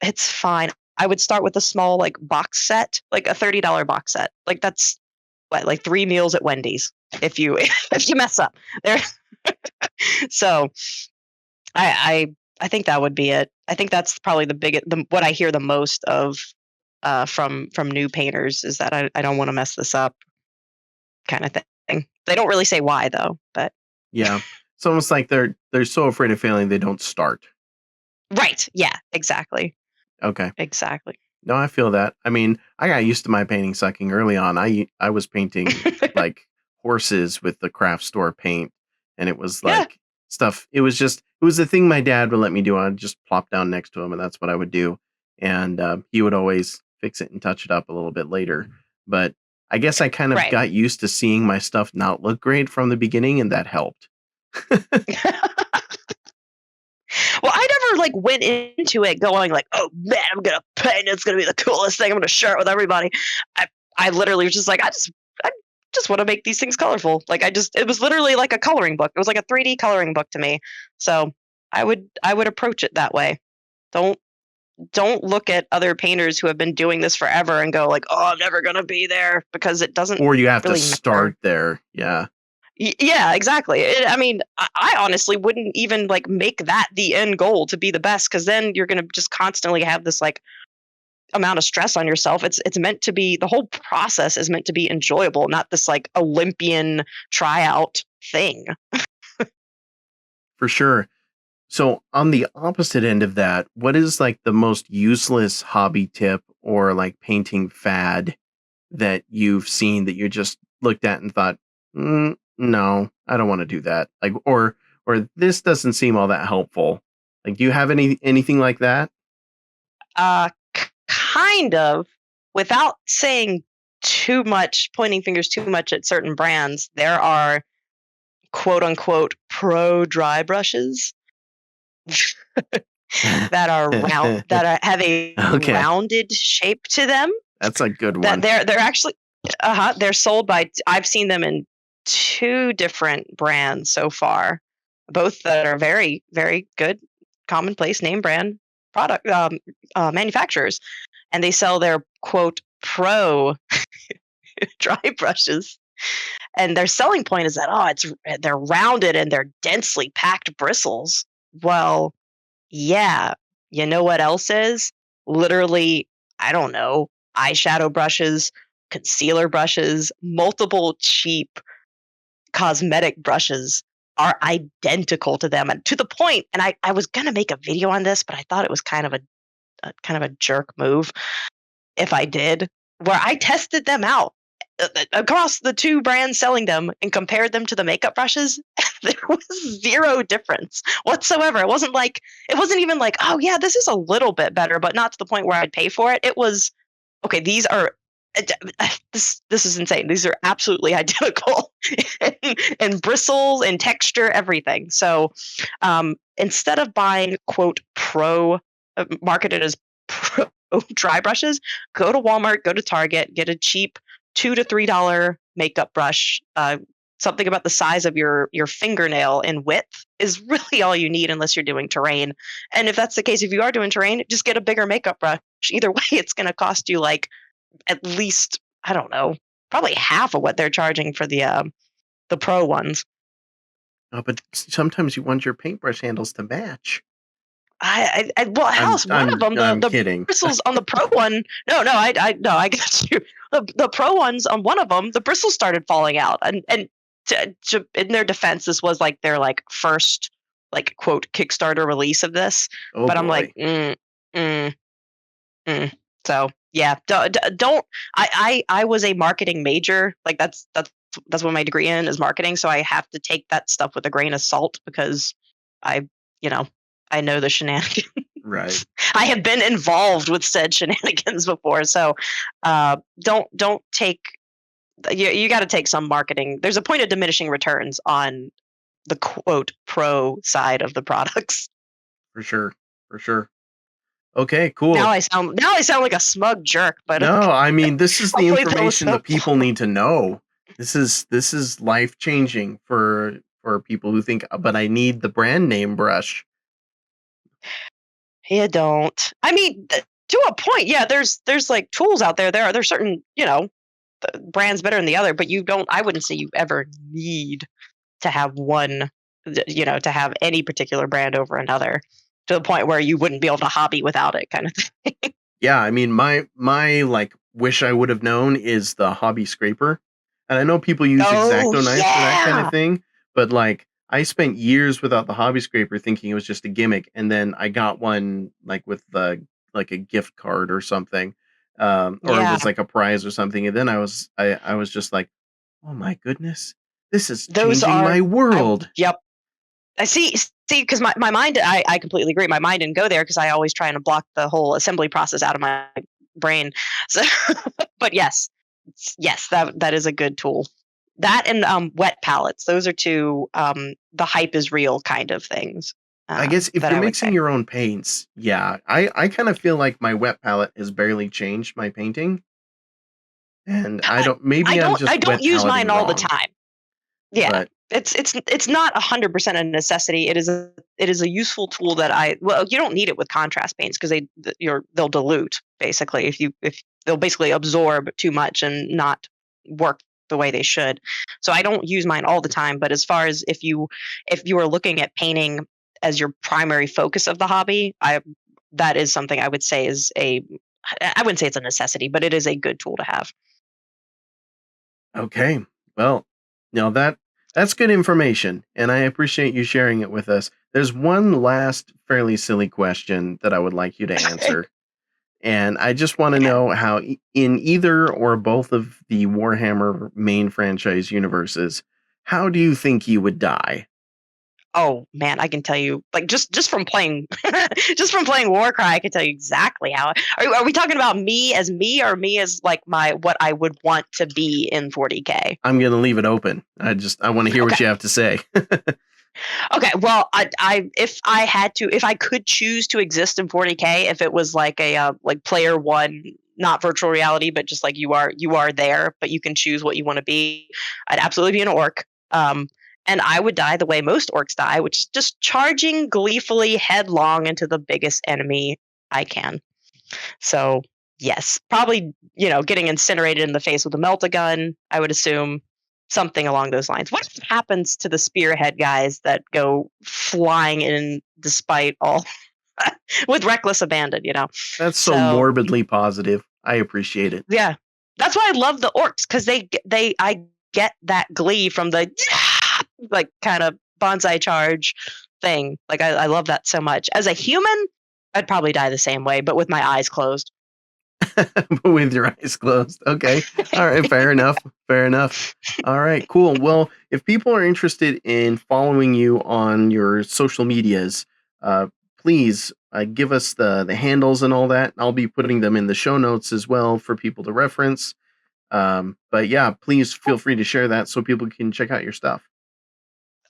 it's fine. I would start with a small like box set, like a $30 box set. Like that's what, like 3 meals at Wendy's if you if you mess up. There so I think that would be it. I think that's probably what I hear the most of from new painters is that I don't want to mess this up kind of thing. They don't really say why though, but Yeah. It's almost like they're so afraid of failing they don't start. right. Yeah, exactly. Okay. Exactly. No, I feel that. I mean, I got used to my painting sucking early on. I was painting like horses with the craft store paint, and it was Yeah, like stuff. It was the thing my dad would let me do. I'd just plop down next to him, and that's what I would do. And he would always fix it and touch it up a little bit later. But I guess I kind of right. got used to seeing my stuff not look great from the beginning, and that helped. Well, I never like went into it going like, "Oh man, I'm gonna paint. It's gonna be the coolest thing. I'm gonna share it with everybody." I I literally was just like, I just want to make these things colorful. Like it was literally like a coloring book. It was like a 3D coloring book to me. So I would approach it that way. Don't don't look at other painters who have been doing this forever and go like, "Oh, I'm never gonna be there," because it doesn't Or you have to really matter. start there. Yeah. Yeah, exactly. I mean, I honestly wouldn't even like make that the end goal to be the best because then you're going to just constantly have this like amount of stress on yourself. It's meant to be the whole process is meant to be enjoyable, not this like Olympian tryout thing. For sure. So on the opposite end of that, what is like the most useless hobby tip or like painting fad that you've seen that you just looked at and thought, no, I don't want to do that. Like, or this doesn't seem all that helpful. Like, do you have anything like that? Kind of, without saying too much, pointing fingers too much at certain brands, there are quote unquote pro dry brushes that are have a Okay, rounded shape to them. that's a good That one. they're actually they're sold by, I've seen them in two different brands so far, both that are very, very good, commonplace name brand product manufacturers, and they sell their quote pro dry brushes. And their selling point is that, they're rounded and they're densely packed bristles. Well, yeah, you know what else is? Literally, I don't know, eyeshadow brushes, concealer brushes, multiple cheap cosmetic brushes are identical to them, and to the point, and I was gonna make a video on this, but I thought it was kind of a jerk move if I did, where I tested them out across the two brands selling them and compared them to the makeup brushes. There was zero difference whatsoever. It wasn't even like, oh yeah, this is a little bit better, but not to the point where I'd pay for it. It was okay. These are this is insane. These are absolutely identical in bristles and texture, everything. So instead of buying quote pro marketed as pro dry brushes, go to Walmart, go to Target, get a cheap $2 to $3 makeup brush. Something about the size of your fingernail in width is really all you need unless you're doing terrain. And if that's the case, if you are doing terrain, just get a bigger makeup brush. Either way, it's going to cost you like at least, I don't know, probably half of what they're charging for the pro ones. Oh, but sometimes you want your paintbrush handles to match. Well, I'm house one of I'm them, I'm the kidding. bristles on the pro one. No, no, I got you. The pro ones on one of them, the bristles started falling out, and in their defense, this was like their like first like quote Kickstarter release of this. Oh But I'm like, boy. mm, mm. So yeah, don't. I was a marketing major. Like that's what my degree in is, marketing. So I have to take that stuff with a grain of salt because I, you know, I know the shenanigans. Right. I have been involved with said shenanigans before. So don't take, you got to take some marketing. There's a point of diminishing returns on the quote pro side of the products. For sure. For sure. Okay, Now cool. I sound like a smug jerk, but No, I mean, this is the hopefully that was information that helpful. people need to know. This is life-changing for people who think, but I need the brand name brush. You don't. I mean, to a point, yeah. There's like tools out there. There's certain, brands better than the other, but you don't. I wouldn't say you ever need to have one, to have any particular brand over another, to the point where you wouldn't be able to hobby without it, kind of thing. Yeah, I mean, my like wish I would have known is the hobby scraper. And I know people use Oh X-Acto knives for that kind of yeah, thing, but like I spent years without the hobby scraper thinking it was just a gimmick, and then I got one like with the like a gift card or something. Or it yeah. was like a prize or something, and then I was just like, "Oh my goodness. This is Those changing are. my I world." Yep. I see, because my mind, I completely agree. My mind didn't go there because I always try and block the whole assembly process out of my brain. So, but yes, yes, that is a good tool. That and wet palettes. Those are two the hype is real kind of things I guess if that you're I would mixing say. your own paints, yeah. I kind of feel like my wet palette has barely changed my painting. And I I, don't, maybe I'm I just don't wet use paletting mine all the wrong, time. Yeah, but it's not 100% a necessity. It is a useful tool that you don't need it with contrast paints because they'll dilute basically if they'll basically absorb too much and not work the way they should. So I don't use mine all the time, but as far as if you are looking at painting as your primary focus of the hobby, that is something I would say I wouldn't say it's a necessity, but it is a good tool to have. okay. Well, now that's good information, and I appreciate you sharing it with us. There's one last fairly silly question that I would like you to answer. And I just want to Yeah. know how, in either or both of the Warhammer main franchise universes, how do you think you would die? Oh man, I can tell you, like just from playing, just from playing Warcry, I can tell you exactly how. Are we talking about me, or me as like my what I would want to be in 40K? I'm going to leave it open. I want to hear Okay, what you have to say. okay. Well, if I had to, if I could choose to exist in 40K, if it was like a like player one, not virtual reality, but just like you are there, but you can choose what you want to be. I'd absolutely be an orc. And I would die the way most orcs die, which is just charging gleefully headlong into the biggest enemy I can. So yes, probably getting incinerated in the face with a melt-a-gun. I would assume something along those lines. What happens to the spearhead guys that go flying in despite all with reckless abandon? That's so So morbidly positive. I appreciate it. yeah, that's why I love the orcs because I get that glee from the like kind of bonsai charge thing. Like I love that so much. As a human, I'd probably die the same way, but with my eyes closed. With your eyes closed. Okay. All right. Fair enough. Fair enough. All right. Cool. Well, if people are interested in following you on your social medias, please give us the handles and all that. I'll be putting them in the show notes as well for people to reference. But yeah, please feel free to share that so people can check out your stuff.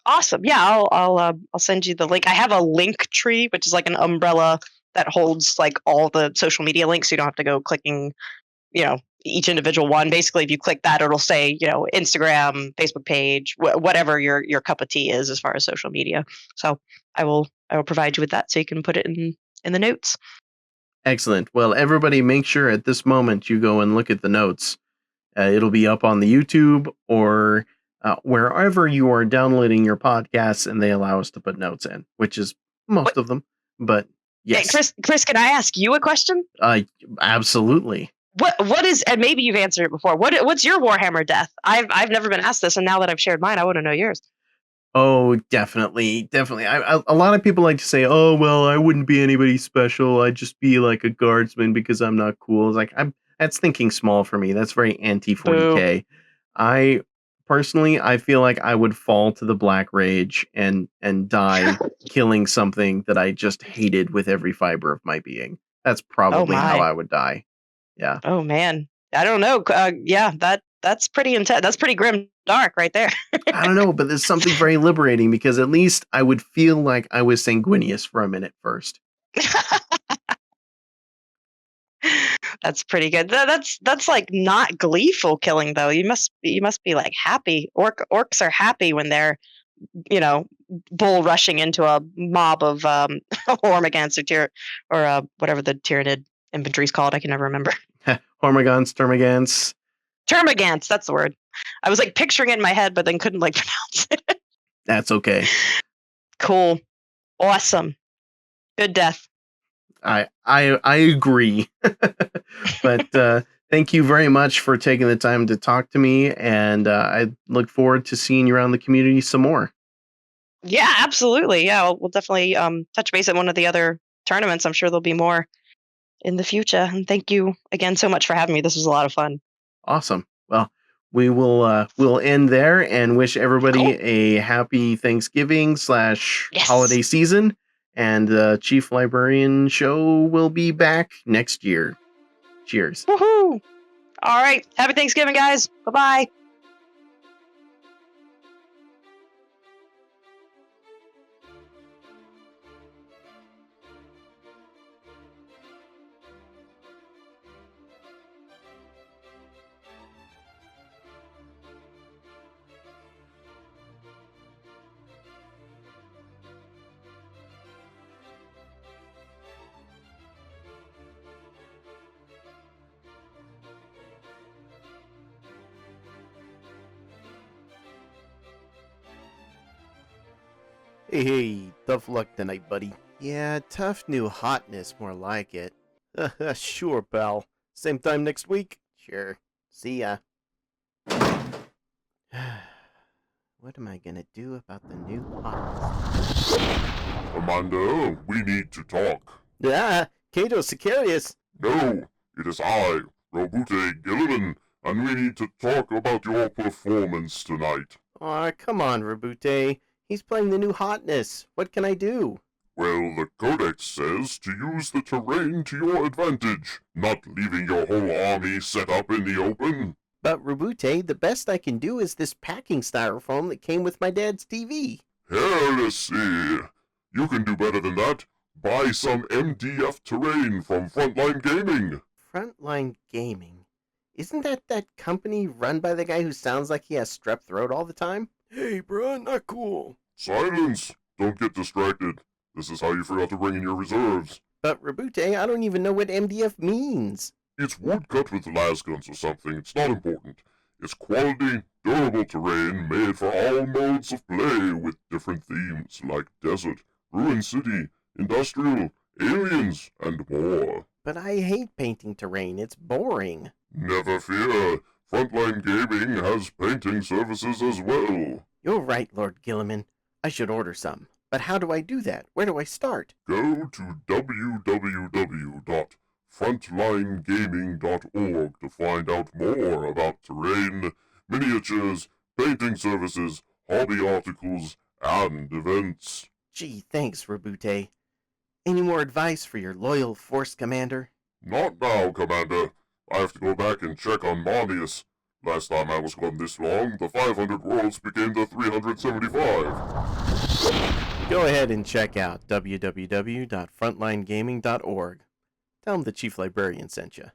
Awesome. Yeah, I'll send you the link. I have a link tree, which is like an umbrella that holds like all the social media links. So you don't have to go clicking, each individual one. Basically, if you click that, it'll say, Instagram, Facebook page, whatever your cup of tea is as far as social media. So I will provide you with that so you can put it in the notes. Excellent. Well, everybody, make sure at this moment you go and look at the notes. It'll be up on the YouTube or wherever you are downloading your podcasts, and they allow us to put notes in, which is most What, of them. But hey, yes, Chris, can I ask you a question? absolutely. What is, and maybe you've answered it before. What's your Warhammer death? I've never been asked this, and now that I've shared mine, I want to know yours. Oh, definitely, definitely. A lot of people like to say, "Oh, well, I wouldn't be anybody special. I'd just be like a guardsman because I'm not cool." It's like that's thinking small for me. That's very anti Boo. 40K. I personally, I feel like I would fall to the black rage and die killing something that I just hated with every fiber of my being. That's Oh probably how my. I would die. Yeah. Oh man. I don't know. Yeah, that's pretty intense. That's pretty grim dark right there. I don't know, but there's something very liberating because at least I would feel like I was sanguineous for a minute first. That's pretty good. That's like not gleeful killing though. You must be like happy. Orcs are happy when they're bull rushing into a mob of Hormagaunts or whatever the Tyranid infantry is called. I can never remember. Hormagons, Termagants. Termagants, that's the word. I was like picturing it in my head, but then couldn't like pronounce it. That's okay. Cool. Awesome. Good death. I agree. But thank you very much for taking the time to talk to me, and I look forward to seeing you around the community some more. Yeah, absolutely. Yeah, we'll definitely touch base at one of the other tournaments. I'm sure there'll be more in the future. And thank you again so much for having me. This was a lot of fun. Awesome. Well, we'll end there and wish everybody Cool. a happy Thanksgiving / Yes. holiday season. And the Chief Librarian show will be back next year. Cheers. Woohoo. All right. Happy Thanksgiving, guys. Bye bye. Hey, tough luck tonight, buddy. Yeah, tough new hotness, more like it. Sure, pal. Same time next week? Sure. See ya. What am I gonna do about the new hotness? Commander, we need to talk. Cato Sicarius! No, it is I, Robute Gilliman, and we need to talk about your performance tonight. Aw, come on, Rabute. He's playing the new hotness. What can I do? Well, the Codex says to use the terrain to your advantage, not leaving your whole army set up in the open. But, Rabute, the best I can do is this packing styrofoam that came with my dad's TV. Heresy! You can do better than that. Buy some MDF terrain from Frontline Gaming. Frontline Gaming? Isn't that company run by the guy who sounds like he has strep throat all the time? Hey, bruh, not cool. Silence! Don't get distracted. This is how you forgot to bring in your reserves. But, Rabute, I don't even know what MDF means. It's wood cut with las guns or something. It's not important. It's quality, durable terrain made for all modes of play with different themes like desert, ruined city, industrial, aliens, and more. But I hate painting terrain. It's boring. Never fear. Frontline Gaming has painting services as well. You're right, Lord Gilliman. I should order some. But how do I do that? Where do I start? Go to www.frontlinegaming.org to find out more about terrain, miniatures, painting services, hobby articles, and events. Gee, thanks, Rabute. Any more advice for your loyal Force Commander? Not now, Commander. I have to go back and check on Marmius. Last time I was gone this long, the 500 worlds became the 375. Go ahead and check out www.frontlinegaming.org. Tell them the Chief Librarian sent you.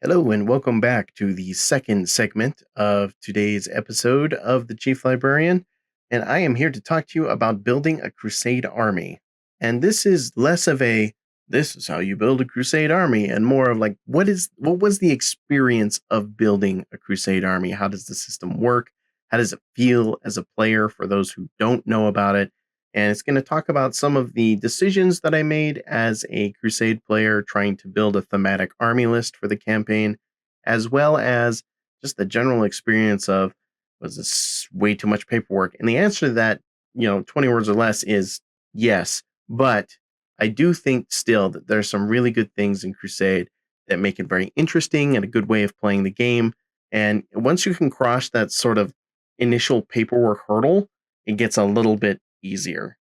Hello and welcome back to the second segment of today's episode of the Chief Librarian, and I am here to talk to you about building a crusade army. And this is less of a this is how you build a crusade army and more of like what was the experience of building a crusade army? How does the system work? How does it feel as a player for those who don't know about it? And it's going to talk about some of the decisions that I made as a crusade player trying to build a thematic army list for the campaign, as well as just the general experience of, was this way too much paperwork? And the answer to that, 20 words or less is yes. But I do think still that there's some really good things in Crusade that make it very interesting and a good way of playing the game. And once you can cross that sort of initial paperwork hurdle, it gets a little bit easier.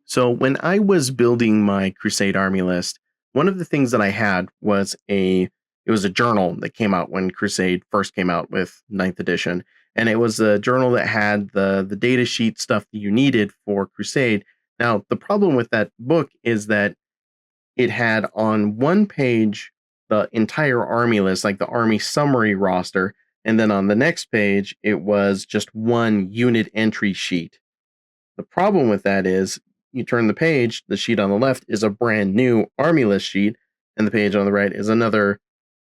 So when I was building my Crusade army list, one of the things that I had was it was a journal that came out when Crusade first came out with 9th edition. And it was a journal that had the data sheet stuff that you needed for Crusade. Now, the problem with that book is that it had on one page the entire army list, like the army summary roster, and then on the next page, it was just one unit entry sheet. The problem with that is you turn the page, the sheet on the left is a brand new army list sheet, and the page on the right is another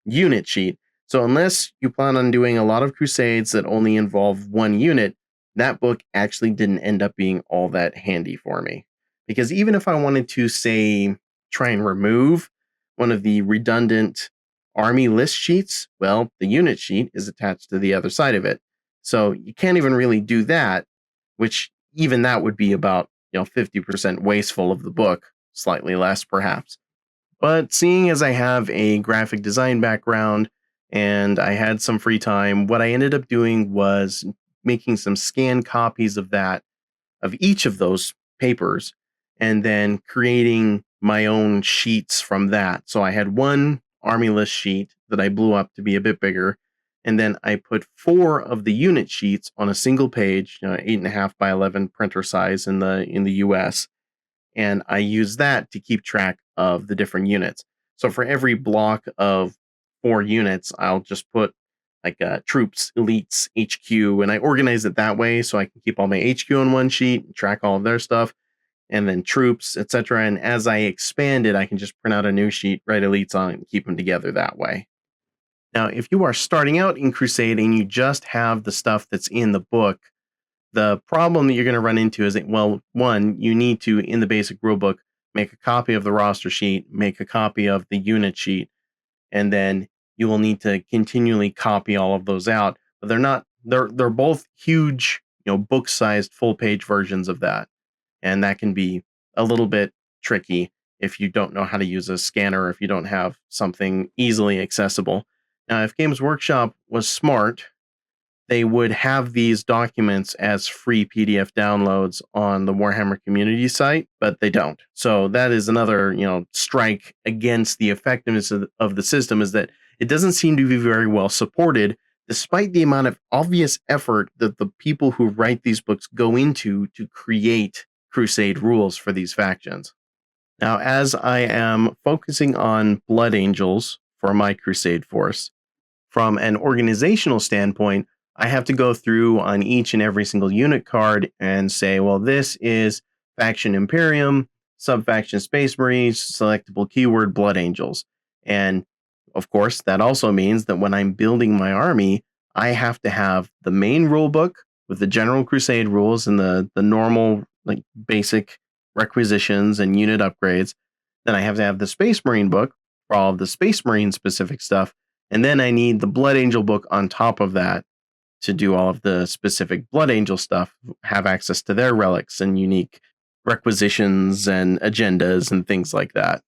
unit sheet. So unless you plan on doing a lot of crusades that only involve one unit, that book actually didn't end up being all that handy for me. Because even if I wanted to, say, try and remove one of the redundant army list sheets, well, the unit sheet is attached to the other side of it. So you can't even really do that, which even that would be about 50% wasteful of the book, slightly less perhaps. But seeing as I have a graphic design background and I had some free time, what I ended up doing was making some scanned copies of each of those papers, and then creating my own sheets from that. So I had one army list sheet that I blew up to be a bit bigger, and then I put 4 of the unit sheets on a single page, 8.5 by 11 printer size in the US, and I use that to keep track of the different units. So for every block of 4 units, I'll just put like troops, elites, HQ, and I organize it that way so I can keep all my HQ on one sheet, track all of their stuff, and then troops, etc. And as I expand it, I can just print out a new sheet, write elites on it, and keep them together that way. Now, if you are starting out in Crusade and you just have the stuff that's in the book, the problem that you're going to run into is that, well, one, you need to, in the basic rulebook, make a copy of the roster sheet, make a copy of the unit sheet, and then you will need to continually copy all of those out. But they're both huge, book-sized full-page versions of that. And that can be a little bit tricky if you don't know how to use a scanner, if you don't have something easily accessible. Now, if Games Workshop was smart, they would have these documents as free PDF downloads on the Warhammer Community site, but they don't. So that is another, strike against the effectiveness of the system, is that it doesn't seem to be very well supported, despite the amount of obvious effort that the people who write these books go into to create crusade rules for these factions. Now, as I am focusing on Blood Angels for my crusade force, from an organizational standpoint, I have to go through on each and every single unit card and say, well, this is faction Imperium, sub-faction Space Marines, selectable keyword Blood Angels. And of course, that also means that when I'm building my army, I have to have the main rule book with the general crusade rules and the normal, like, basic requisitions and unit upgrades. Then I have to have the Space Marine book for all of the Space Marine specific stuff. And then I need the Blood Angel book on top of that to do all of the specific Blood Angel stuff, have access to their relics and unique requisitions and agendas and things like that.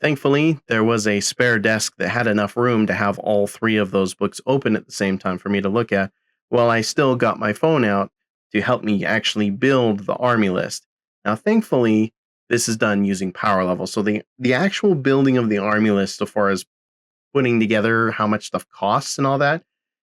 Thankfully, there was a spare desk that had enough room to have all three of those books open at the same time for me to look at, while I still got my phone out to help me actually build the army list. Now, thankfully, this is done using power level. So the actual building of the army list, as far as putting together how much stuff costs and all that,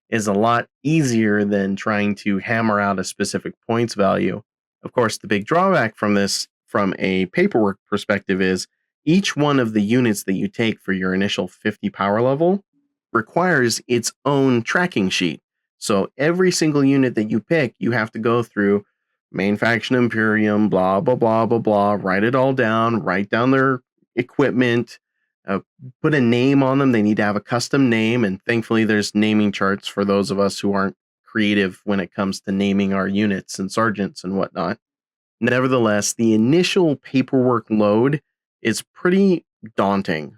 is a lot easier than trying to hammer out a specific points value. Of course, the big drawback from this, from a paperwork perspective, is each one of the units that you take for your initial 50 power level requires its own tracking sheet. So every single unit that you pick, you have to go through main faction Imperium, blah, blah, blah, blah, blah, write it all down, write down their equipment, put a name on them. They need to have a custom name. And thankfully, there's naming charts for those of us who aren't creative when it comes to naming our units and sergeants and whatnot. Nevertheless, the initial paperwork load is pretty daunting.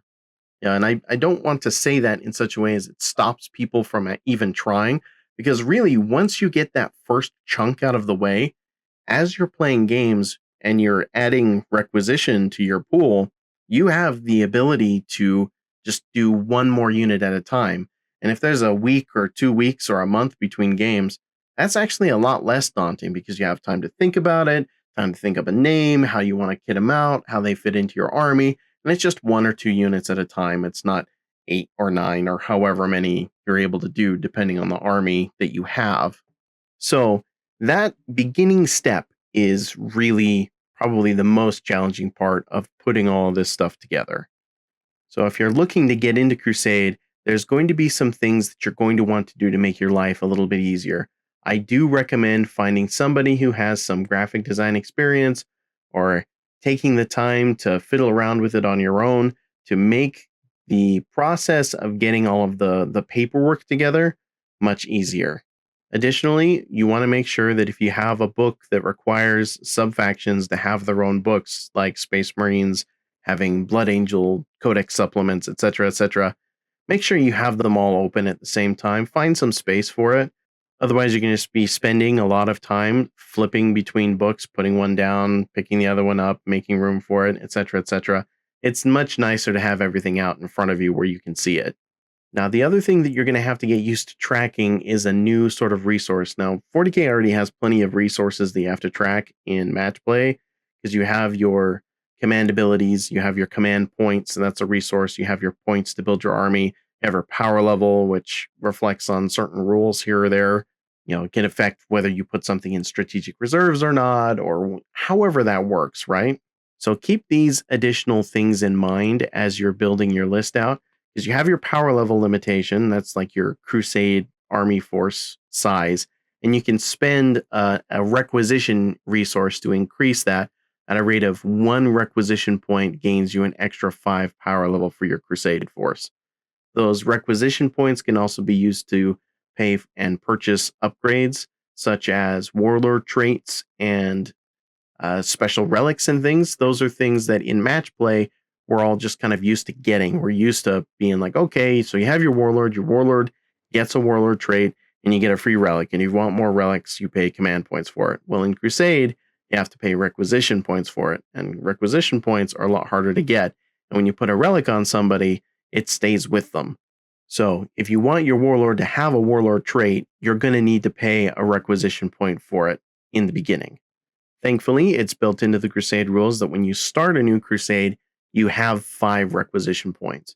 Yeah, and I don't want to say that in such a way as it stops people from even trying, because really, once you get that first chunk out of the way, as you're playing games and you're adding requisition to your pool, you have the ability to just do one more unit at a time. And if there's a week or 2 weeks or a month between games, that's actually a lot less daunting, because you have time to think about it, time to think of a name, how you want to kit them out, how they fit into your army. And it's just 1 or 2 units at a time. It's not 8 or 9 or however many you're able to do, depending on the army that you have. So that beginning step is really probably the most challenging part of putting all of this stuff together. So if you're looking to get into Crusade, there's going to be some things that you're going to want to do to make your life a little bit easier. I do recommend finding somebody who has some graphic design experience, or taking the time to fiddle around with it on your own to make the process of getting all of the paperwork together much easier. Additionally, you want to make sure that if you have a book that requires sub-factions to have their own books, like Space Marines having Blood Angel Codex supplements, etc., make sure you have them all open at the same time. Find some space for it. Otherwise, you're going to just be spending a lot of time flipping between books, putting one down, picking the other one up, making room for it, etc. It's much nicer to have everything out in front of you where you can see it. Now, the other thing that you're going to have to get used to tracking is a new sort of resource. Now, 40K already has plenty of resources that you have to track in match play, because you have your command abilities, you have your command points, and that's a resource. You have your points to build your army. You have your power level, which reflects on certain rules here or there. It can affect whether you put something in strategic reserves or not, or however that works, right? So keep these additional things in mind as you're building your list out, because you have your power level limitation. That's like your crusade army force size. And you can spend a requisition resource to increase that at a rate of 1 requisition point gains you an extra 5 power level for your crusade force. Those requisition points can also be used to pay and purchase upgrades, such as warlord traits and special relics and things. Those are things that in match play we're all just kind of used to getting. We're used to being like, okay, so you have your warlord gets a warlord trait, and you get a free relic. And if you want more relics, you pay command points for it. Well, in Crusade, you have to pay requisition points for it, and requisition points are a lot harder to get. And when you put a relic on somebody, it stays with them. So if you want your warlord to have a warlord trait, you're going to need to pay a requisition point for it in the beginning. Thankfully, it's built into the Crusade rules that when you start a new Crusade, you have 5 requisition points.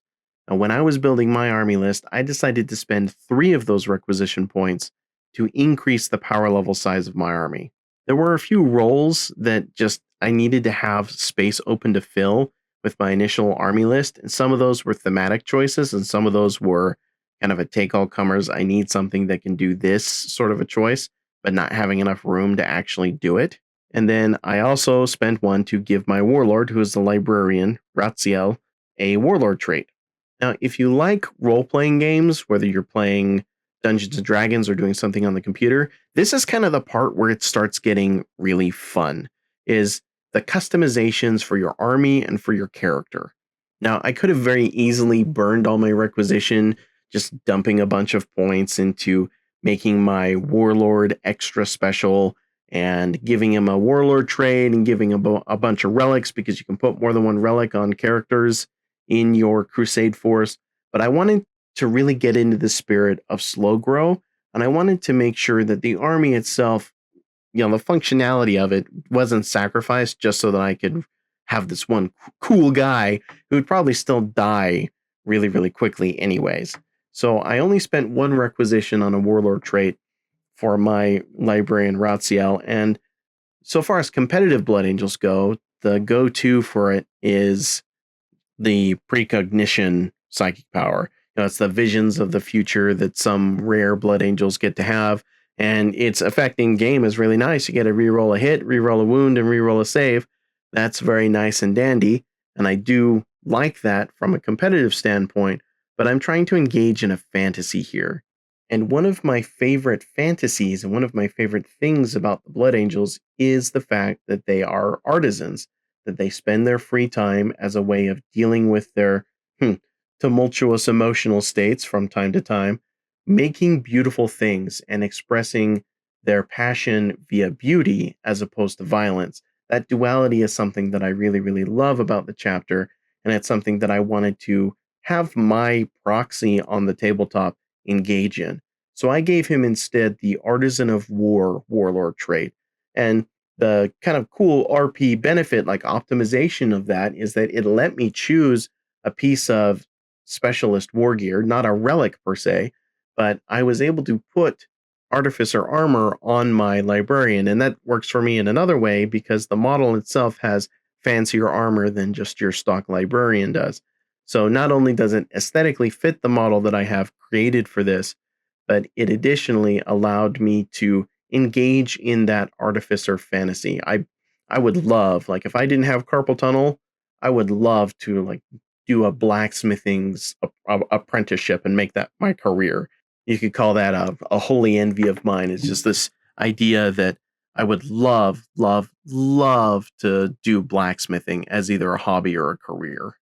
Now, when I was building my army list, I decided to spend 3 of those requisition points to increase the power level size of my army. There were a few roles that just I needed to have space open to fill with my initial army list, and some of those were thematic choices, and some of those were kind of a take all comers. I need something that can do this sort of a choice, but not having enough room to actually do it. And then I also spent one to give my warlord, who is the librarian, Ratziel, a warlord trait. Now, if you like role-playing games, whether you're playing Dungeons and Dragons or doing something on the computer, this is kind of the part where it starts getting really fun, is the customizations for your army and for your character. Now, I could have very easily burned all my requisition, just dumping a bunch of points into making my warlord extra special and giving him a warlord trade and giving him a bunch of relics, because you can put more than one relic on characters in your crusade force. But I wanted to really get into the spirit of slow grow, and I wanted to make sure that the army itself, the functionality of it wasn't sacrificed just so that I could have this one cool guy who would probably still die really, really quickly anyways. So I only spent 1 requisition on a warlord trait for my librarian Ratziel, and so far as competitive Blood Angels go, the go-to for it is the precognition psychic power. It's the visions of the future that some rare Blood Angels get to have, and its affecting game is really nice. You get to reroll a hit, reroll a wound, and reroll a save. That's very nice and dandy, and I do like that from a competitive standpoint, but I'm trying to engage in a fantasy here. And one of my favorite fantasies and one of my favorite things about the Blood Angels is the fact that they are artisans, that they spend their free time as a way of dealing with their tumultuous emotional states from time to time, making beautiful things and expressing their passion via beauty as opposed to violence. That duality is something that I really, really love about the chapter, and it's something that I wanted to have my proxy on the tabletop engage in. So I gave him instead the Artisan of War warlord trait. And the kind of cool RP benefit, like optimization of that, is that it let me choose a piece of specialist war gear, not a relic per se, but I was able to put artificer armor on my librarian. And that works for me in another way because the model itself has fancier armor than just your stock librarian does. So not only does it aesthetically fit the model that I have created for this, but it additionally allowed me to engage in that artificer fantasy. I would love, like, if I didn't have carpal tunnel, I would love to like do a blacksmithing's apprenticeship and make that my career. You could call that a holy envy of mine. It's just this idea that I would love, love, love to do blacksmithing as either a hobby or a career.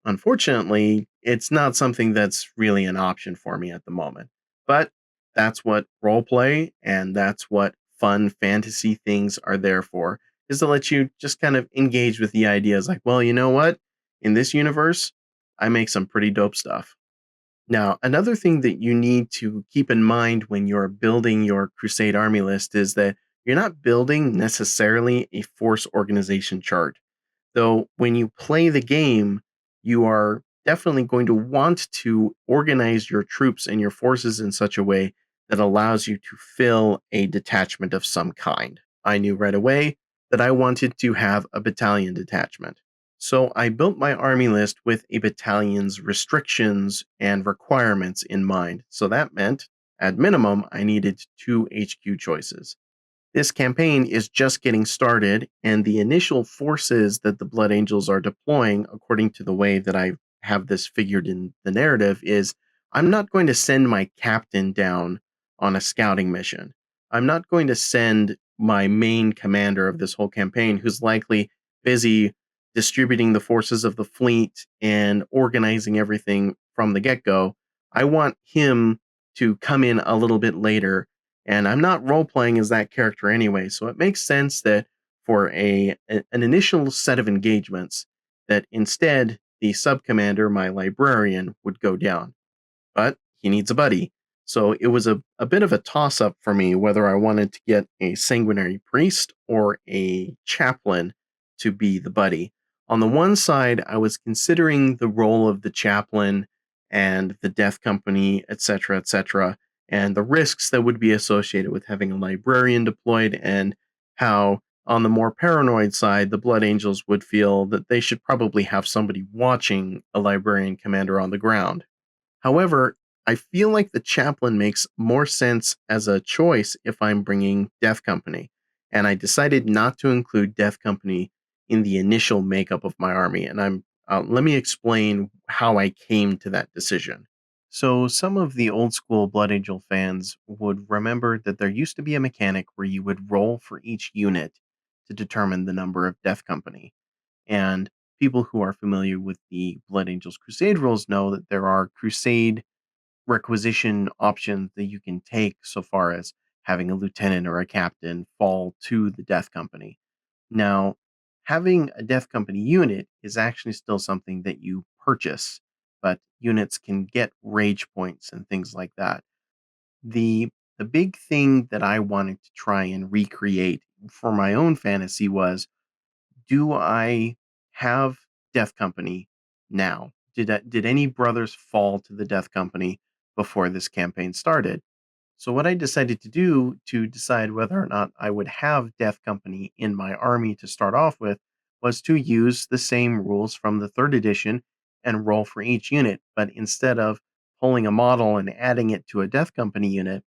Unfortunately, it's not something that's really an option for me at the moment. But that's what roleplay and that's what fun fantasy things are there for, is to let you just kind of engage with the ideas like, well, you know what? In this universe, I make some pretty dope stuff. Now, another thing that you need to keep in mind when you're building your Crusade army list is that you're not building necessarily a force organization chart. Though when you play the game, you are definitely going to want to organize your troops and your forces in such a way that allows you to fill a detachment of some kind. I knew right away that I wanted to have a battalion detachment. So I built my army list with a battalion's restrictions and requirements in mind. So that meant, at minimum, I needed 2 HQ choices. This campaign is just getting started, and the initial forces that the Blood Angels are deploying, according to the way that I have this figured in the narrative, is I'm not going to send my captain down on a scouting mission. I'm not going to send my main commander of this whole campaign, who's likely busy distributing the forces of the fleet and organizing everything from the get-go. I want him to come in a little bit later, and I'm not role-playing as that character anyway, so it makes sense that for an initial set of engagements, that instead the sub-commander, my librarian, would go down. But he needs a buddy. So it was a bit of a toss-up for me whether I wanted to get a sanguinary priest or a chaplain to be the buddy. On the one side, I was considering the role of the chaplain and the death company, etc., and the risks that would be associated with having a librarian deployed, and how, on the more paranoid side, the Blood Angels would feel that they should probably have somebody watching a librarian commander on the ground. However, I feel like the chaplain makes more sense as a choice if I'm bringing Death Company, and I decided not to include Death Company in the initial makeup of my army. And let me explain how I came to that decision. So, some of the old school Blood Angel fans would remember that there used to be a mechanic where you would roll for each unit to determine the number of Death Company. And people who are familiar with the Blood Angels Crusade rules know that there are Crusade requisition options that you can take so far as having a lieutenant or a captain fall to the Death Company. Now, having a Death Company unit is actually still something that you purchase, but units can get rage points and things like that. The the big thing that I wanted to try and recreate for my own fantasy was, do I have Death Company now? Did any brothers fall to the Death Company before this campaign started? So what I decided to do to decide whether or not I would have Death Company in my army to start off with was to use the same rules from the third edition and roll for each unit. But instead of pulling a model and adding it to a Death Company unit,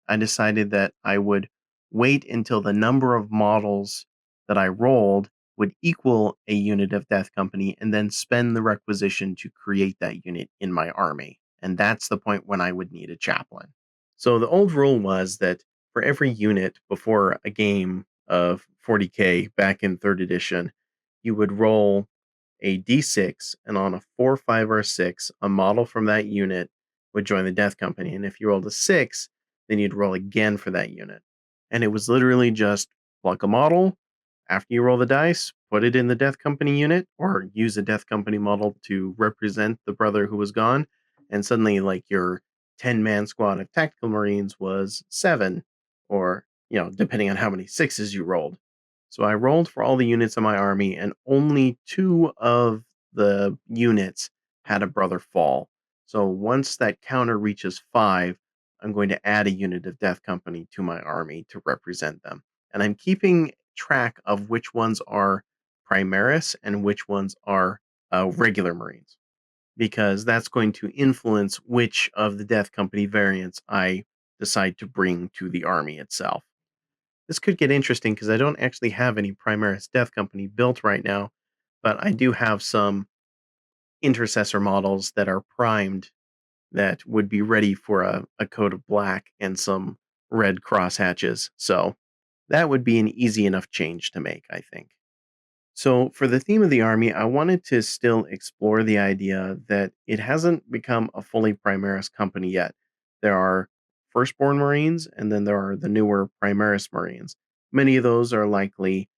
I decided that I would wait until the number of models that I rolled would equal a unit of Death Company and then spend the requisition to create that unit in my army. And that's the point when I would need a chaplain. So the old rule was that for every unit before a game of 40K back in third edition, you would roll a d6, and on a 4, 5, or 6, a model from that unit would join the Death Company. And if you rolled a 6, then you'd roll again for that unit. And it was literally just pluck a model. After you roll the dice, put it in the Death Company unit, or use a Death Company model to represent the brother who was gone. And suddenly, like, your 10-man squad of tactical marines was 7, or, depending on how many 6s you rolled. So I rolled for all the units in my army, and only 2 of the units had a brother fall. So once that counter reaches 5, I'm going to add a unit of Death Company to my army to represent them. And I'm keeping track of which ones are Primaris and which ones are regular Marines, because that's going to influence which of the Death Company variants I decide to bring to the army itself. This could get interesting because I don't actually have any Primaris Death Company built right now, but I do have some intercessor models that are primed that would be ready for a coat of black and some red crosshatches. So that would be an easy enough change to make, I think. So, for the theme of the army, I wanted to still explore the idea that it hasn't become a fully Primaris company yet. There are Firstborn Marines, and then there are the newer Primaris Marines. Many of those are likely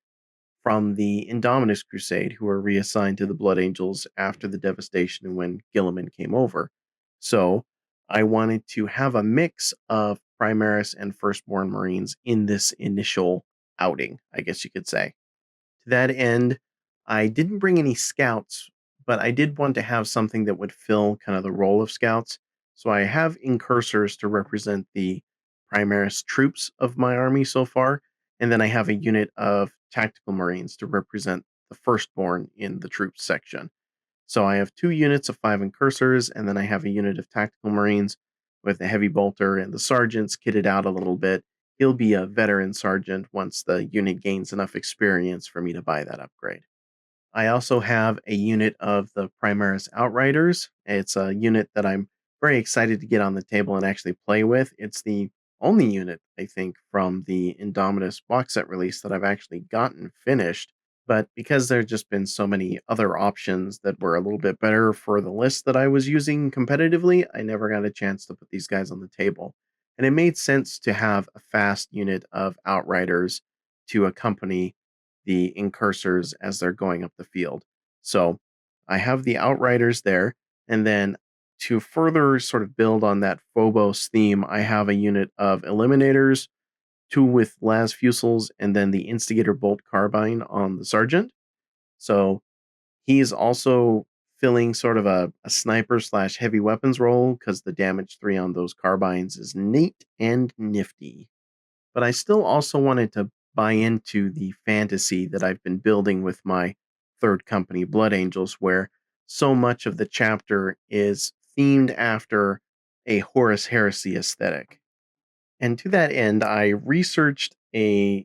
from the Indominus Crusade, who were reassigned to the Blood Angels after the devastation when Gilliman came over. So, I wanted to have a mix of Primaris and Firstborn Marines in this initial outing, I guess you could say. To that end, I didn't bring any scouts, but I did want to have something that would fill kind of the role of scouts. So I have incursors to represent the Primaris troops of my army so far, and then I have a unit of tactical marines to represent the firstborn in the troops section. So I have 2 units of 5 incursors, and then I have a unit of tactical marines with a heavy bolter, and the sergeant's kitted out a little bit. He'll be a veteran sergeant once the unit gains enough experience for me to buy that upgrade. I also have a unit of the Primaris Outriders. It's a unit that I'm very excited to get on the table and actually play with. It's the only unit, I think, from the Indominus box set release that I've actually gotten finished. But because there just been so many other options that were a little bit better for the list that I was using competitively, I never got a chance to put these guys on the table. And it made sense to have a fast unit of outriders to accompany the incursors as they're going up the field. So I have the outriders there, and then to further sort of build on that Phobos theme, I have a unit of eliminators, two with las fusils, and then the instigator bolt carbine on the sergeant. So he's also filling sort of a sniper slash heavy weapons role because the damage 3 on those carbines is neat and nifty. But I still also wanted to buy into the fantasy that I've been building with my third company, Blood Angels, where so much of the chapter is themed after a Horus Heresy aesthetic. And to that end, I researched a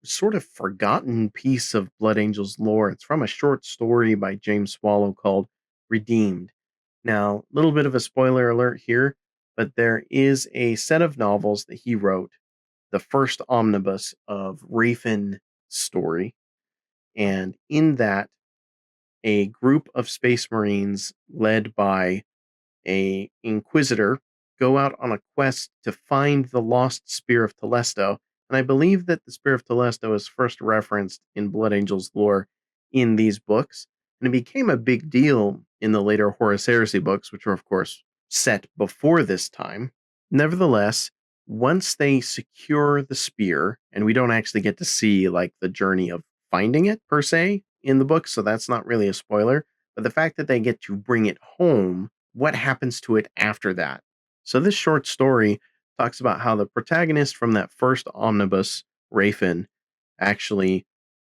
sort of forgotten piece of Blood Angels lore. It's from a short story by James Swallow called Redeemed. Now, a little bit of a spoiler alert here, but there is a set of novels that he wrote, the first omnibus of Rafin story. And in that, a group of space marines led by a inquisitor go out on a quest to find the lost spear of Telesto. And I believe that the spear of Telesto is first referenced in Blood Angels lore in these books. And it became a big deal in the later Horus Heresy books, which were, of course, set before this time. Nevertheless, once they secure the spear, and we don't actually get to see like the journey of finding it per se in the book, so that's not really a spoiler. But the fact that they get to bring it home, what happens to it after that? So this short story talks about how the protagonist from that first omnibus, Rafin, actually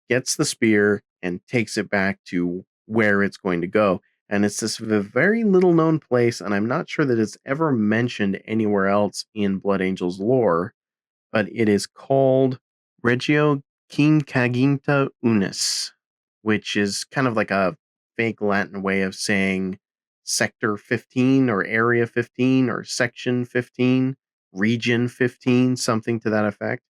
gets the spear and takes it back to where it's going to go. And it's this very little known place, and I'm not sure that it's ever mentioned anywhere else in Blood Angels lore, but it is called Regio Quinquaginta Unis, which is kind of like a fake Latin way of saying Sector 15 or Area 15 or Section 15, Region 15, something to that effect.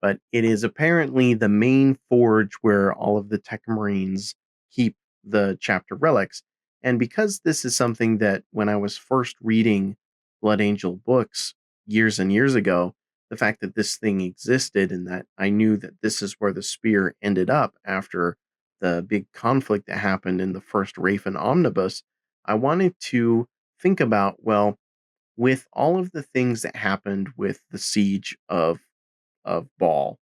But it is apparently the main forge where all of the Tech Marines keep the chapter relics. And because this is something that when I was first reading Blood Angel books years and years ago, the fact that this thing existed and that I knew that this is where the spear ended up after the big conflict that happened in the first Rafen omnibus, I wanted to think about, well, with all of the things that happened with the siege of Baal,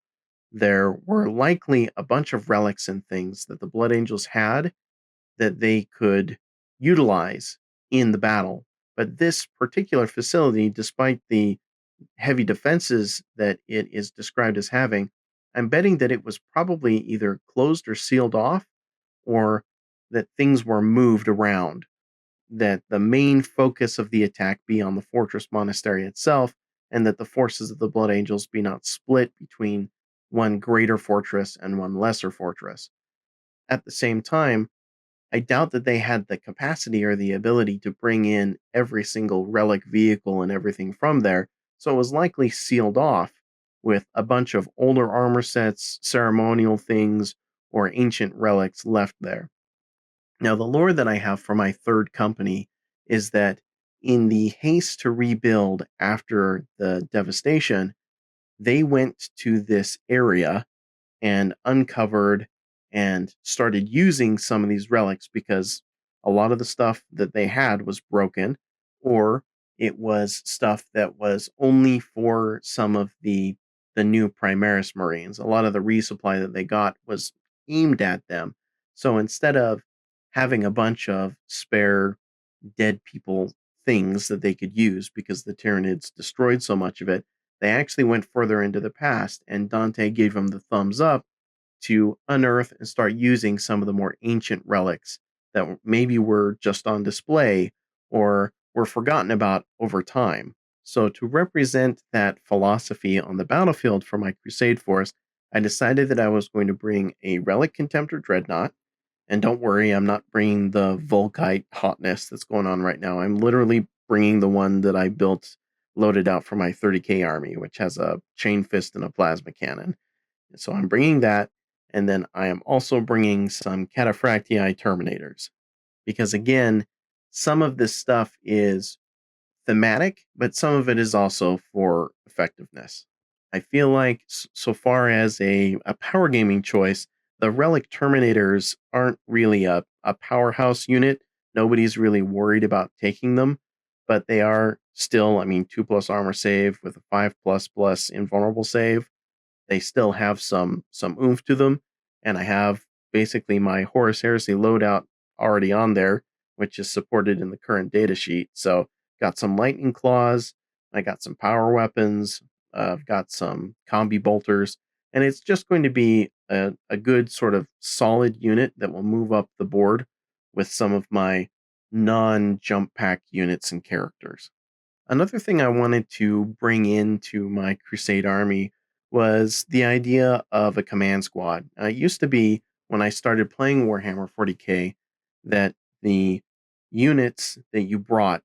there were likely a bunch of relics and things that the Blood Angels had that they could utilize in the battle. But this particular facility, despite the heavy defenses that it is described as having, I'm betting that it was probably either closed or sealed off, or that things were moved around. That the main focus of the attack be on the fortress monastery itself, and that the forces of the Blood Angels be not split between one greater fortress and one lesser fortress. At the same time, I doubt that they had the capacity or the ability to bring in every single relic vehicle and everything from there, so it was likely sealed off with a bunch of older armor sets, ceremonial things, or ancient relics left there. Now, the lore that I have for my third company is that in the haste to rebuild after the devastation, they went to this area and uncovered and started using some of these relics because a lot of the stuff that they had was broken, or it was stuff that was only for some of the new Primaris Marines. A lot of the resupply that they got was aimed at them. So instead of having a bunch of spare dead people things that they could use because the Tyranids destroyed so much of it, they actually went further into the past, and Dante gave them the thumbs up to unearth and start using some of the more ancient relics that maybe were just on display or were forgotten about over time. So, to represent that philosophy on the battlefield for my Crusade force, I decided that I was going to bring a Relic Contemptor Dreadnought. And don't worry, I'm not bringing the Volkite hotness that's going on right now. I'm literally bringing the one that I built loaded out for my 30k army, which has a chain fist and a plasma cannon. So I'm bringing that, And then I am also bringing some Cataphractii Terminators. Because again, some of this stuff is thematic, but some of it is also for effectiveness. I feel like, so far as a power gaming choice, the Relic Terminators aren't really a powerhouse unit. Nobody's really worried about taking them, but they are still, I mean, 2+ armor save with a 5++ invulnerable save. They still have some oomph to them, and I have basically my Horus Heresy loadout already on there, which is supported in the current data sheet. So got some lightning claws, I got some power weapons, I've got some combi bolters, and it's just going to be a good sort of solid unit that will move up the board with some of my non-jump pack units and characters. Another thing I wanted to bring into my Crusade army was the idea of a command squad. It used to be when I started playing Warhammer 40K that the units that you brought,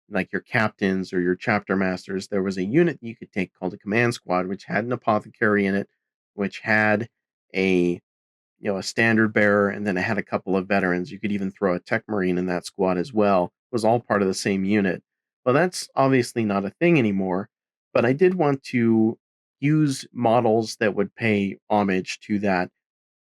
like your captains or your chapter masters, there was a unit you could take called a command squad, which had an apothecary in it, which had a a standard bearer, and then it had a couple of veterans. You could even throw a tech marine in that squad as well. It was all part of the same unit. Well, that's obviously not a thing anymore, but I did want to use models that would pay homage to that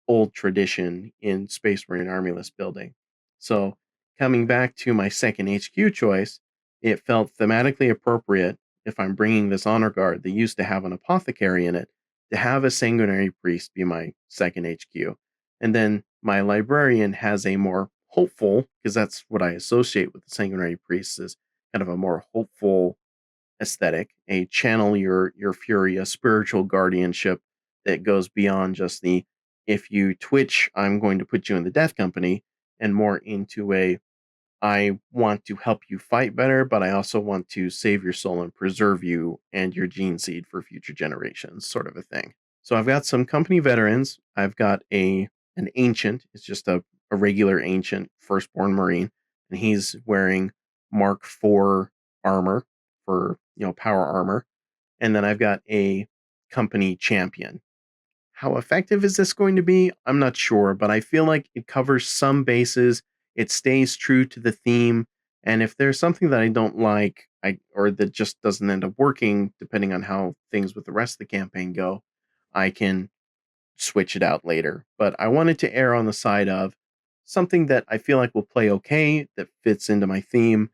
old tradition in Space Marine Army List building. So, coming back to my second HQ choice, it felt thematically appropriate, if I'm bringing this honor guard that used to have an apothecary in it, to have a sanguinary priest be my second HQ. And then my librarian has a more hopeful, because that's what I associate with the sanguinary priest, is kind of a more hopeful aesthetic, a channel your fury, a spiritual guardianship that goes beyond just the if you twitch, I'm going to put you in the death company, and more into a I want to help you fight better, but I also want to save your soul and preserve you and your gene seed for future generations, sort of a thing. So I've got some company veterans. I've got an ancient. It's just a regular ancient firstborn Marine, and he's wearing Mark IV armor for power armor. And then I've got a company champion. How effective is this going to be? I'm not sure, but I feel like it covers some bases. It stays true to the theme. And if there's something that I don't like, or that just doesn't end up working, depending on how things with the rest of the campaign go, I can switch it out later. But I wanted to err on the side of something that I feel like will play okay, that fits into my theme,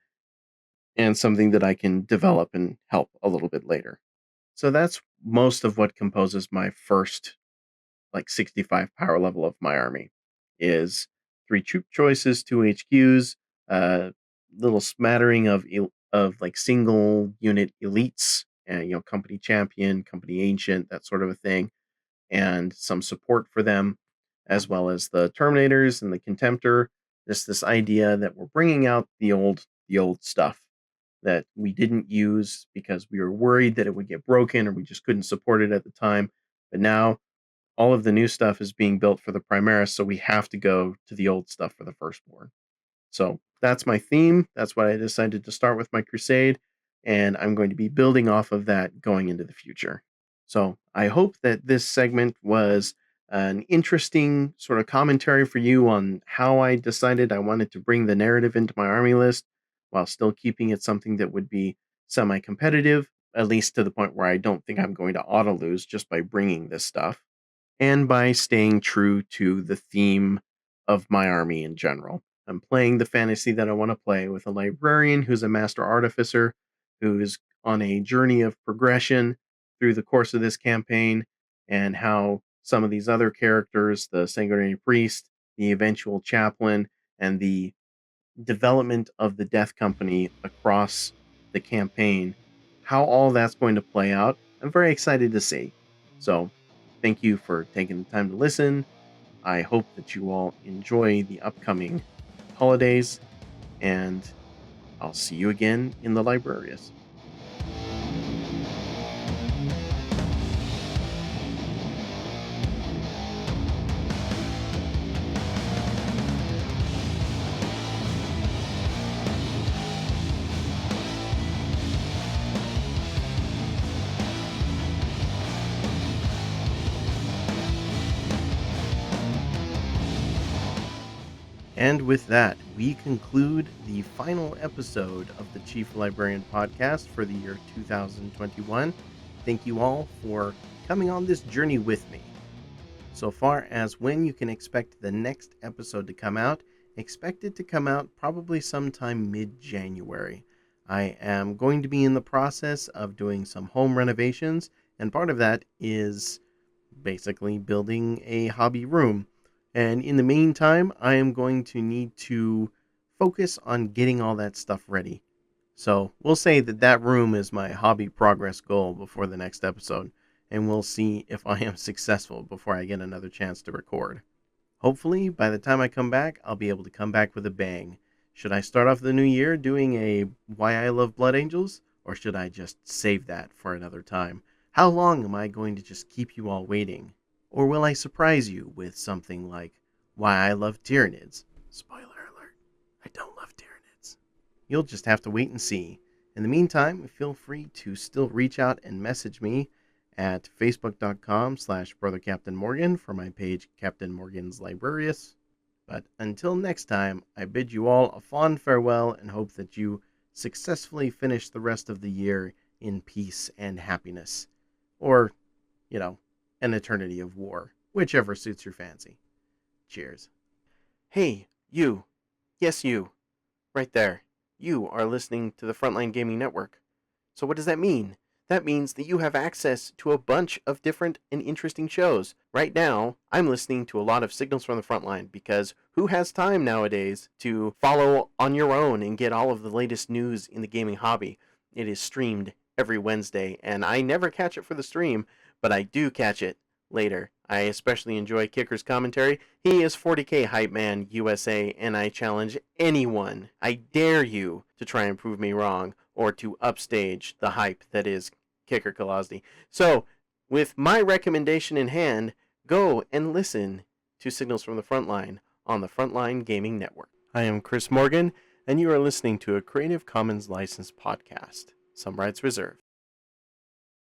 and something that I can develop and help a little bit later. So that's most of what composes my first 65 power level of my army is 3 troop choices, 2 HQs, a little smattering of like single unit elites, and company champion, company ancient, that sort of a thing, and some support for them, as well as the Terminators and the Contemptor. Just this idea that we're bringing out the old stuff that we didn't use because we were worried that it would get broken or we just couldn't support it at the time. But now all of the new stuff is being built for the Primaris, so we have to go to the old stuff for the Firstborn. So that's my theme. That's what I decided to start with my Crusade, and I'm going to be building off of that going into the future. So I hope that this segment was an interesting sort of commentary for you on how I decided I wanted to bring the narrative into my army list while still keeping it something that would be semi-competitive, at least to the point where I don't think I'm going to auto-lose just by bringing this stuff, and by staying true to the theme of my army in general. I'm playing the fantasy that I want to play with a librarian who's a master artificer, who's on a journey of progression through the course of this campaign, and how some of these other characters, the sanguinary priest, the eventual chaplain, and the development of the death company across the campaign, how all that's going to play out, I'm very excited to see. So thank you for taking the time to listen. I hope that you all enjoy the upcoming holidays, and I'll see you again in the librarius. And with that, we conclude the final episode of the Chief Librarian podcast for the year 2021. Thank you all for coming on this journey with me. So far as when you can expect the next episode to come out, expect it to come out probably sometime mid-January. I am going to be in the process of doing some home renovations, and part of that is basically building a hobby room. And in the meantime, I am going to need to focus on getting all that stuff ready. So we'll say that room is my hobby progress goal before the next episode, and we'll see if I am successful before I get another chance to record. Hopefully, by the time I come back, I'll be able to come back with a bang. Should I start off the new year doing a Why I Love Blood Angels, or should I just save that for another time? How long am I going to just keep you all waiting? Or will I surprise you with something like Why I Love Tyranids? Spoiler alert, I don't love Tyranids. You'll just have to wait and see. In the meantime, feel free to still reach out and message me at facebook.com/brothercaptainmorgan for my page Captain Morgan's Librarius. But until next time, I bid you all a fond farewell and hope that you successfully finish the rest of the year in peace and happiness. Or, an eternity of war, whichever suits your fancy. Cheers. Hey, you. Yes, you. Right there. You are listening to the Frontline Gaming Network. So what does that mean? That means that you have access to a bunch of different and interesting shows. Right now, I'm listening to a lot of Signals from the Frontline because who has time nowadays to follow on your own and get all of the latest news in the gaming hobby? It is streamed every Wednesday, and I never catch it for the stream, but I do catch it later. I especially enjoy Kicker's commentary. He is 40K Hype Man USA, and I challenge anyone, I dare you, to try and prove me wrong or to upstage the hype that is Kicker Kolosny. So, with my recommendation in hand, go and listen to Signals from the Frontline on the Frontline Gaming Network. I am Chris Morgan, and you are listening to a Creative Commons licensed podcast. Some rights reserved.